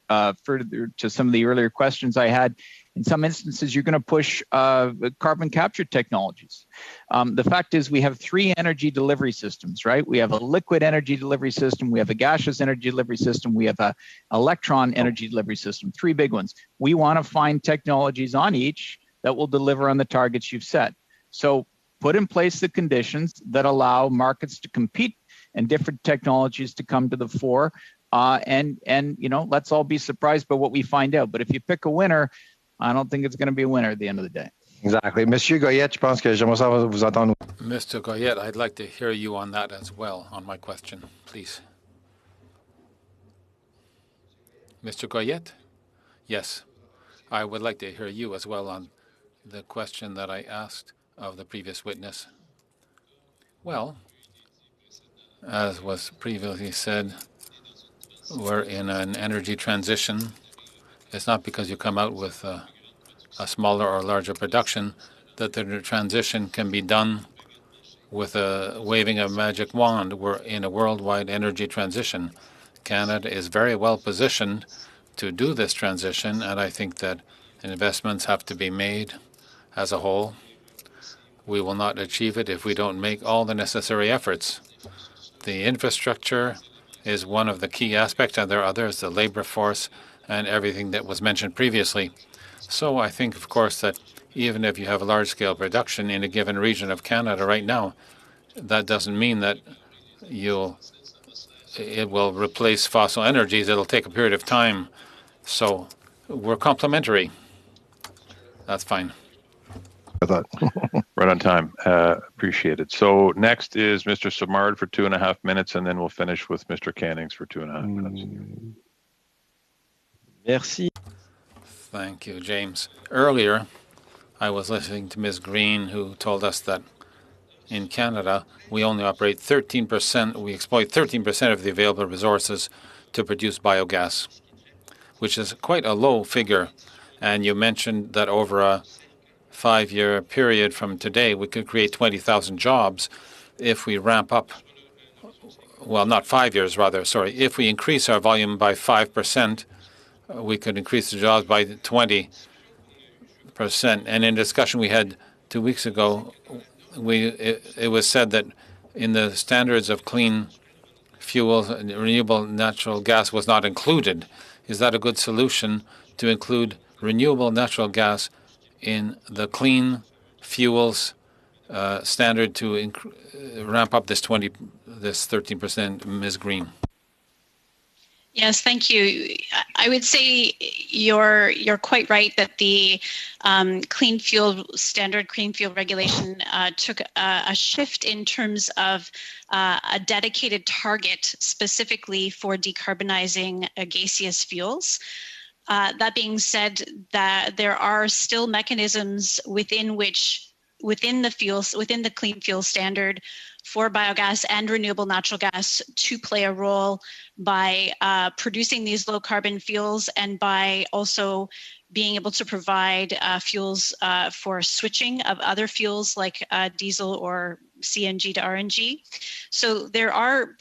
Speaker 3: further to some of the earlier questions I had. In some instances, you're going to push carbon capture technologies. The fact is we have 3 energy delivery systems, right? We have a liquid energy delivery system, we have a gaseous energy delivery system, we have a electron energy delivery system, 3 big ones. We want to find technologies on each that will deliver on the targets you've set. So put in place the conditions that allow markets to compete and different technologies to come to the fore. And you know, let's all be surprised by what we find out. But if you pick a winner, I don't think it's going to be a winner at the end of the day.
Speaker 16: Exactly. Monsieur Goyette, je pense que j'aimerais savoir vous entendre.
Speaker 6: Mr. Goyette, I'd like to hear you on that as well, on my question, please. Mr. Goyette? Yes. I would like to hear you as well on the question that I asked of the previous witness. Well, as was previously said, we're in an energy transition. It's not because you come out with a smaller or larger production that the transition can be done with a waving of a magic wand. We're in a worldwide energy transition. Canada is very well positioned to do this transition, and I think that investments have to be made as a whole. We will not achieve it if we don't make all the necessary efforts. The infrastructure is one of the key aspects, and there are others, the labor force and everything that was mentioned previously. So I think, of course, that even if you have a large-scale production in a given region of Canada right now, that doesn't mean that it will replace fossil energies. It'll take a period of time. So we're complementary. That's fine.
Speaker 1: I thought right on time. Appreciate it. So next is Mr. Simard for 2.5 minutes, and then we'll finish with Mr. Cannings for 2.5 minutes.
Speaker 10: Merci.
Speaker 6: Thank you, James. Earlier, I was listening to Ms. Green, who told us that in Canada, we only operate 13%, we exploit 13% of the available resources to produce biogas, which is quite a low figure. And you mentioned that over a 5-year period from today, we could create 20,000 jobs if we ramp up, well, not 5 years, rather, sorry. If we increase our volume by 5%, we could increase the jobs by 20%. And in a discussion we had 2 weeks ago, it was said that in the standards of clean fuels, renewable natural gas was not included. Is that a good solution to include renewable natural gas in the clean fuels standard to ramp up this 13%, Ms. Green?
Speaker 2: Yes, thank you. I would say you're quite right that the clean fuel standard, clean fuel regulation took a shift in terms of a dedicated target specifically for decarbonizing gaseous fuels. That being said, that there are still mechanisms within the clean fuel standard for biogas and renewable natural gas to play a role by producing these low carbon fuels and by also being able to provide fuels for switching of other fuels like diesel or CNG to RNG. So there are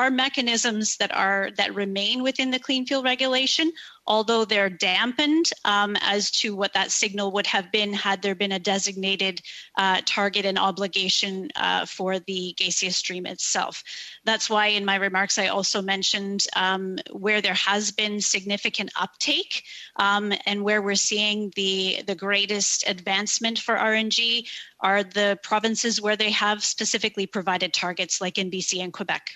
Speaker 2: mechanisms that remain within the clean fuel regulation, although they're dampened as to what that signal would have been had there been a designated target and obligation for the gaseous stream itself. That's why in my remarks I also mentioned where there has been significant uptake and where we're seeing the greatest advancement for RNG are the provinces where they have specifically provided targets, like in BC and Quebec.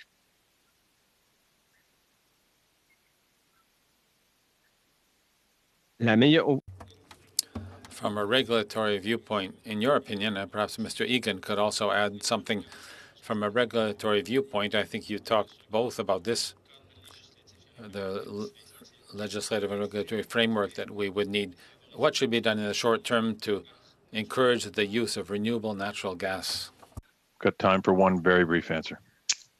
Speaker 6: From a regulatory viewpoint, in your opinion, and perhaps Mr. Egan could also add something from a regulatory viewpoint, I think you talked both about this, the legislative and regulatory framework that we would need. What should be done in the short term to encourage the use of renewable natural gas?
Speaker 1: Got time for one very brief answer.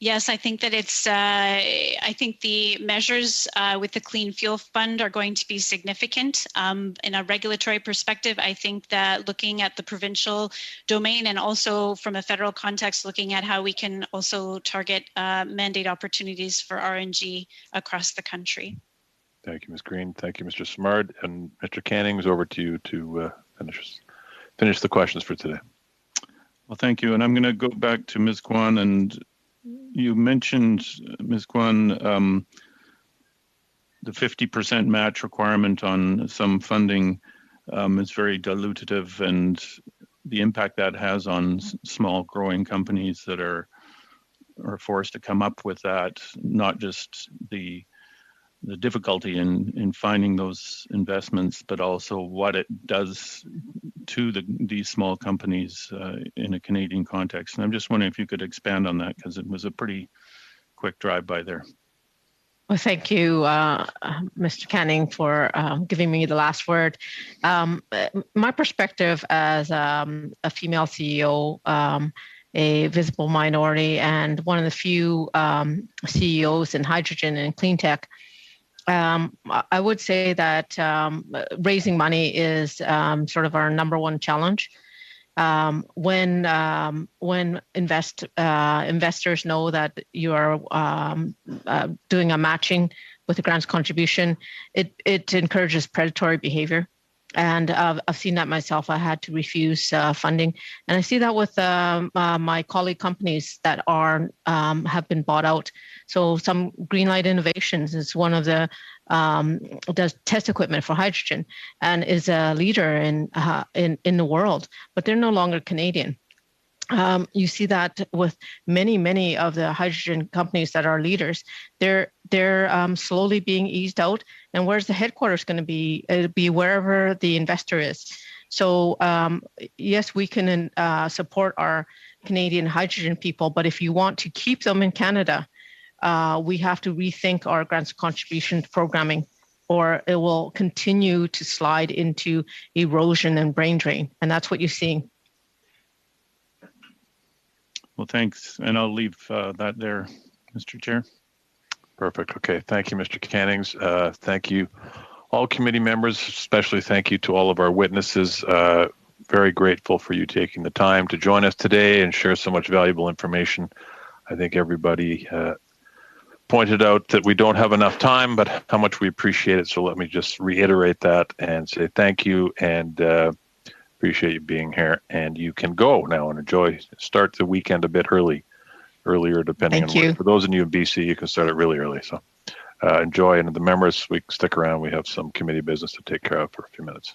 Speaker 2: Yes, I think that it's, I think the measures with the Clean Fuel Fund are going to be significant. In a regulatory perspective, I think that looking at the provincial domain and also from a federal context, looking at how we can also target mandate opportunities for RNG across the country.
Speaker 1: Thank you, Ms. Green. Thank you, Mr. Simard. And Mr. Cannings, over to you to finish the questions for today.
Speaker 11: Well, thank you. And I'm going to go back to Ms. Kwan. And you mentioned, Ms. Kwan, the 50% match requirement on some funding is very dilutive, and the impact that has on small growing companies that are forced to come up with that, not just the difficulty in finding those investments, but also what it does to these small companies in a Canadian context. And I'm just wondering if you could expand on that, because it was a pretty quick drive-by there.
Speaker 7: Well, thank you, Mr. Canning, for giving me the last word. My perspective as a female CEO, a visible minority, and one of the few CEOs in hydrogen and clean tech, I would say that raising money is sort of our number one challenge. When investors know that you are doing a matching with a grants contribution, it encourages predatory behavior. And I've seen that myself. I had to refuse funding, and I see that with my colleague companies that are have been bought out. So some Greenlight Innovations is one of the does test equipment for hydrogen and is a leader in the world, but they're no longer Canadian. You see that with many of the hydrogen companies that are leaders. They're slowly being eased out. And where's the headquarters going to be? It'll be wherever the investor is. So yes, we can support our Canadian hydrogen people, but if you want to keep them in Canada, we have to rethink our grants contribution programming, or it will continue to slide into erosion and brain drain. And that's what you're seeing.
Speaker 11: Well, thanks. And I'll leave that there, Mr. Chair.
Speaker 1: Perfect. Okay. Thank you, Mr. Cannings. Thank you, all committee members, especially thank you to all of our witnesses. Very grateful for you taking the time to join us today and share so much valuable information. I think everybody pointed out that we don't have enough time, but how much we appreciate it. So let me just reiterate that and say thank you, and appreciate you being here. And you can go now and start the weekend a bit earlier, depending on where. For those of you in BC, you can start it really early. So enjoy. And the members, we stick around. We have some committee business to take care of for a few minutes.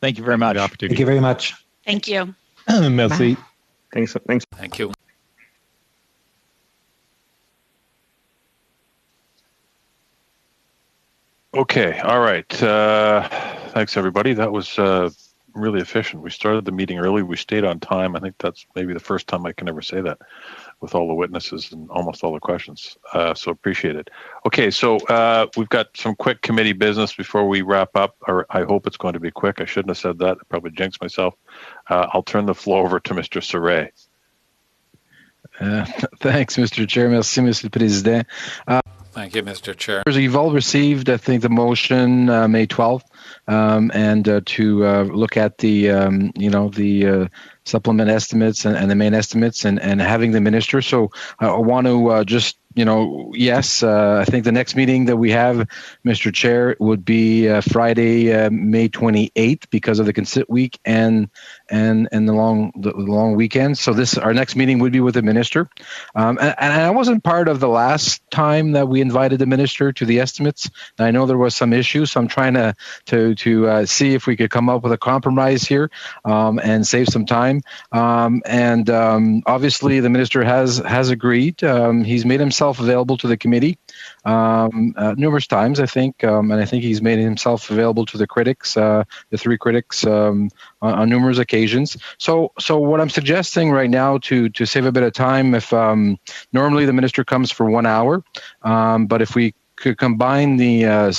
Speaker 3: Thank you very much.
Speaker 5: Thank you very much.
Speaker 2: Thank you.
Speaker 9: Merci. Thanks.
Speaker 6: Thank you.
Speaker 1: Okay. All right. Thanks, everybody. That was really efficient. We started the meeting early. We stayed on time. I think that's maybe the first time I can ever say that with all the witnesses and almost all the questions. So appreciate it. Okay. So we've got some quick committee business before we wrap up, or I hope it's going to be quick. I shouldn't have said that. I probably jinxed myself. I'll turn the floor over to Mr. Saray.
Speaker 15: Thanks, Mr. Chair. Merci, Mr. le Président.
Speaker 6: Thank you, Mr. Chair.
Speaker 15: You've all received, I think, the motion May 12th, and to look at the, the supplement estimates and the main estimates and having the minister. So I want to just, yes, I think the next meeting that we have, Mr. Chair, would be Friday, May 28th, because of the Consent Week and the long weekend. So our next meeting would be with the minister. And I wasn't part of the last time that we invited the minister to the estimates. I know there was some issues, so I'm trying to see if we could come up with a compromise here and save some time. And obviously, the minister has agreed. He's made himself available to the committee numerous times, I think, and I think he's made himself available to the critics, the three critics on numerous occasions. So what I'm suggesting right now to save a bit of time, if normally the minister comes for 1 hour, but if we could combine the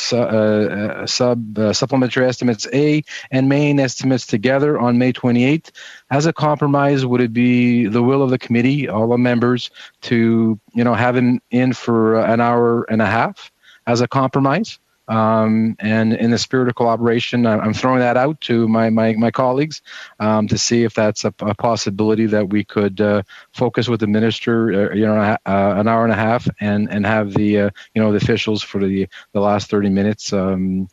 Speaker 15: supplementary estimates A and main estimates together on May 28th. As a compromise, would it be the will of the committee, all the members, to have him in for an hour and a half as a compromise? And in the spirit of collaboration, I'm throwing that out to my colleagues to see if that's a possibility that we could focus with the minister, an hour and a half, and have the the officials for the last 30 minutes for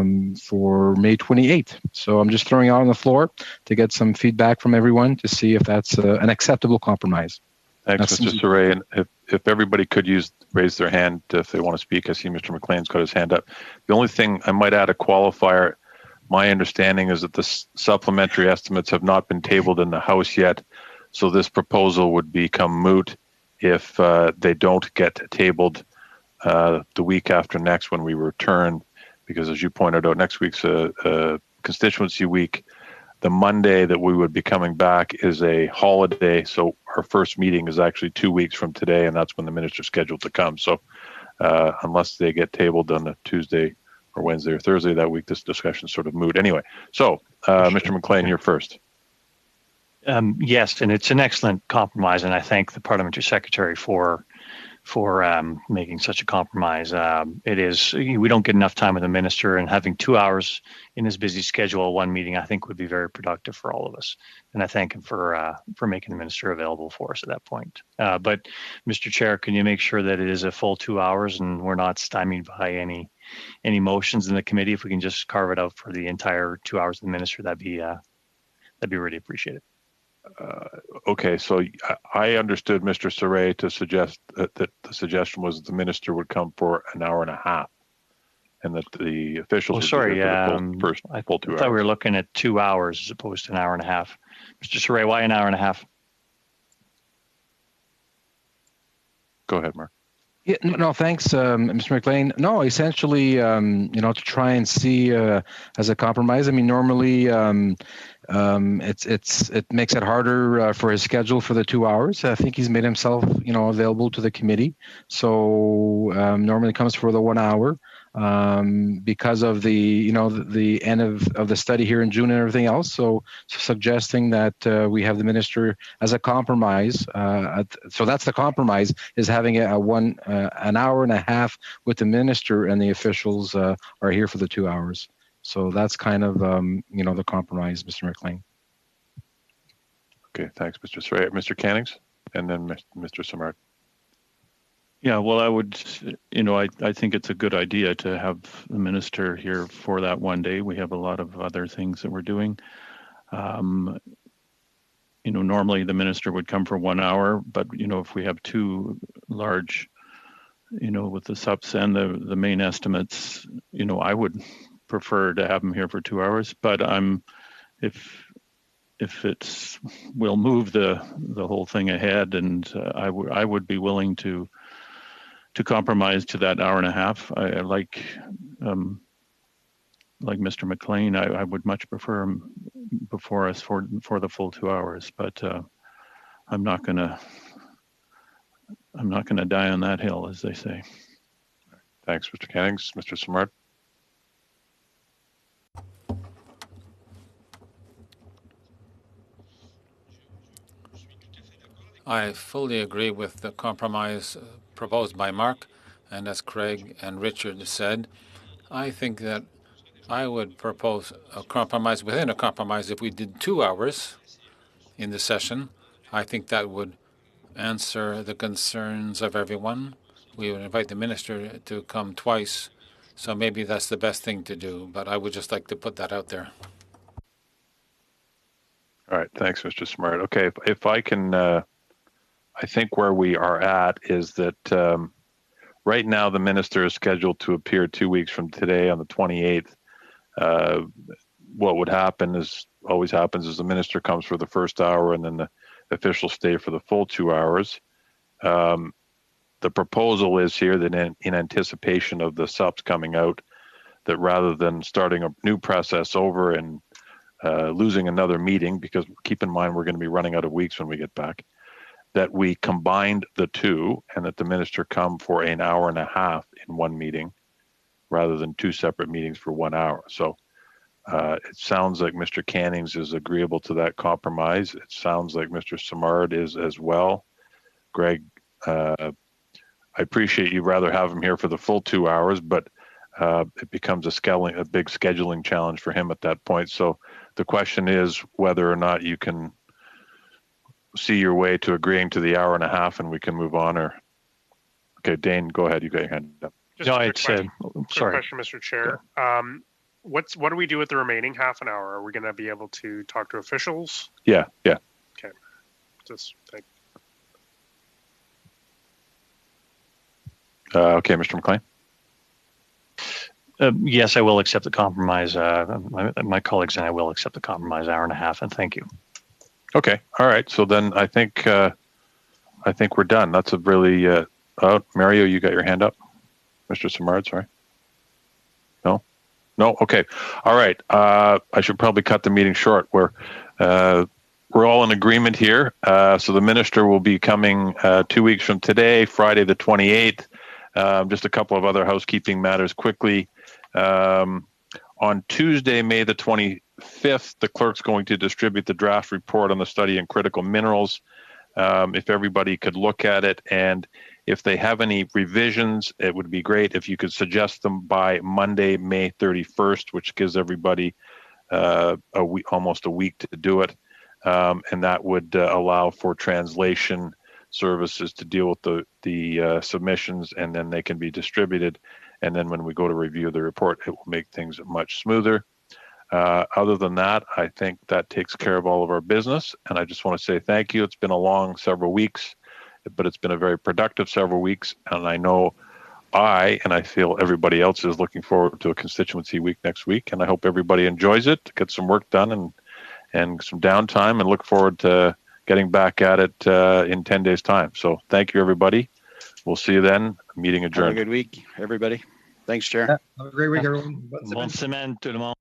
Speaker 15: May 28th. So I'm just throwing it on the floor to get some feedback from everyone to see if that's an acceptable compromise.
Speaker 1: Thanks, Mr. Saray. And if everybody could raise their hand if they want to speak. I see Mr. McLean's got his hand up. The only thing I might add a qualifier. My understanding is that the supplementary estimates have not been tabled in the House yet, so this proposal would become moot if they don't get tabled the week after next when we return, because as you pointed out, next week's a constituency week. The Monday that we would be coming back is a holiday, so our first meeting is actually 2 weeks from today, and that's when the minister's scheduled to come. So unless they get tabled on a Tuesday or Wednesday or Thursday that week, this discussion is sort of moot. Anyway, so Mr. McLean, you're first.
Speaker 17: Yes, and it's an excellent compromise, and I thank the parliamentary secretary for making such a compromise. It is, we don't get enough time with the minister, and having 2 hours in his busy schedule, one meeting, I think would be very productive for all of us. And I thank him for making the minister available for us at that point. But Mr. Chair, can you make sure that it is a full 2 hours and we're not stymied by any motions in the committee? If we can just carve it out for the entire 2 hours of the minister, that'd be really appreciated.
Speaker 1: Okay, so I understood Mr. Saray to suggest that the suggestion was the minister would come for an hour and a half, and that the officials would be there for the full 2
Speaker 17: I
Speaker 1: hours.
Speaker 17: thought we were looking at 2 hours as opposed to an hour and a half. Mr. Saray, why an hour and a half?
Speaker 1: Go ahead, Mark.
Speaker 15: Yeah, no, thanks, Mr. McLean. No, essentially, to try and see as a compromise. I mean, normally it makes it harder for his schedule for the 2 hours. I think he's made himself, available to the committee. So normally comes for the 1 hour. Because of the the end of the study here in June and everything else. So suggesting that we have the minister as a compromise. So that's the compromise, is having an hour and a half with the minister, and the officials are here for the 2 hours. So that's kind of the compromise, Mr. McLean.
Speaker 1: Okay, thanks, Mr. Saray. Mr. Cannings, and then Mr. Simard.
Speaker 11: Yeah, well, I would, I think it's a good idea to have the minister here for that one day. We have a lot of other things that we're doing. Normally the minister would come for 1 hour, but, if we have two large, with the subs and the main estimates, I would prefer to have him here for 2 hours, but if we'll move the whole thing ahead, and I would be willing to compromise to that hour and a half. I like Mr. McLean, I would much prefer him before us for the full 2 hours, but I'm not gonna die on that hill, as they say.
Speaker 1: Thanks, Mr. Cannings. Mr. Simard.
Speaker 6: I fully agree with the compromise proposed by Mark, and as Craig and Richard said, I think that I would propose a compromise within a compromise. If we did 2 hours in the session, I think that would answer the concerns of everyone. We would invite the minister to come twice, so maybe that's the best thing to do, but I would just like to put that out there.
Speaker 1: All right, thanks, Mr. Smart. Okay, if I can, I think where we are at is that right now the minister is scheduled to appear 2 weeks from today on the 28th. What would happen is, always happens, is the minister comes for the first hour and then the officials stay for the full 2 hours. The proposal is here that in anticipation of the subs coming out, that rather than starting a new process over and losing another meeting, because keep in mind we're going to be running out of weeks when we get back, that we combined the two and that the minister come for an hour and a half in one meeting rather than two separate meetings for 1 hour. So it sounds like Mr. Cannings is agreeable to that compromise. It sounds like Mr. Simard is as well. Greg, I appreciate you'd rather have him here for the full 2 hours, but it becomes a big scheduling challenge for him at that point. So the question is whether or not you can see your way to agreeing to the hour and a half and we can move on. Or okay, Dane, go ahead. You got your hand up.
Speaker 12: Just
Speaker 11: No,
Speaker 12: a quick
Speaker 11: it's
Speaker 12: question.
Speaker 11: sorry.
Speaker 12: Quick question, Mr. Chair. What do we do with the remaining half an hour? Are we going to be able to talk to officials?
Speaker 1: Yeah.
Speaker 12: Okay. Just thank.
Speaker 1: Okay, Mr. McLean.
Speaker 11: Yes, I will accept the compromise. My colleagues and I will accept the compromise hour and a half, and thank you.
Speaker 1: Okay. All right. So then I think we're done. That's a really Mario, you got your hand up. Mr. Simard, sorry. No? Okay. All right. I should probably cut the meeting short. We're all in agreement here. So the minister will be coming 2 weeks from today, Friday the 28th. Just a couple of other housekeeping matters quickly. On Tuesday, May the 25th, the clerk's going to distribute the draft report on the study in critical minerals. If everybody could look at it, and if they have any revisions, it would be great if you could suggest them by Monday, May 31st, which gives everybody almost a week to do it. And that would allow for translation services to deal with the submissions, and then they can be distributed. And then when we go to review the report, it will make things much smoother. Other than that, I think that takes care of all of our business. And I just want to say thank you. It's been a long several weeks, but it's been a very productive several weeks. And I know and I feel everybody else is looking forward to a constituency week next week. And I hope everybody enjoys it, get some work done and some downtime, and look forward to getting back at it in 10 days' time. So thank you, everybody. We'll see you then. Meeting adjourned.
Speaker 8: Have a good week, everybody. Thanks, Chair.
Speaker 16: Yeah, have a great week, everyone.
Speaker 11: Bon semaine, tout le monde.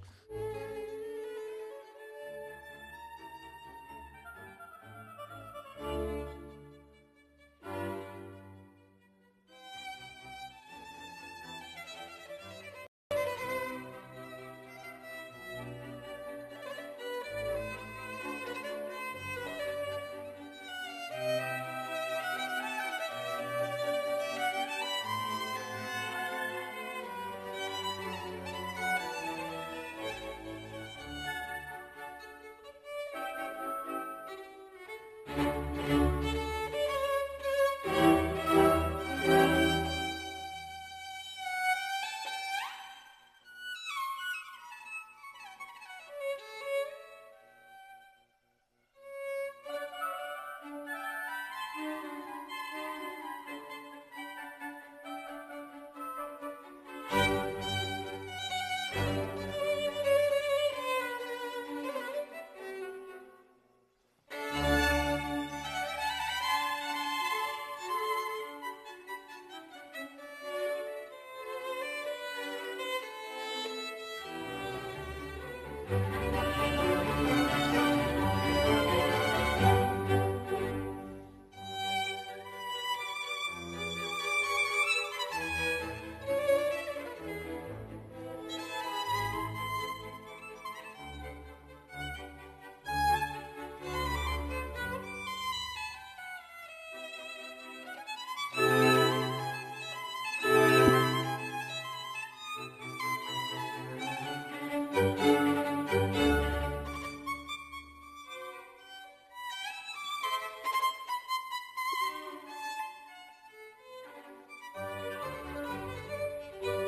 Speaker 18: Thank you.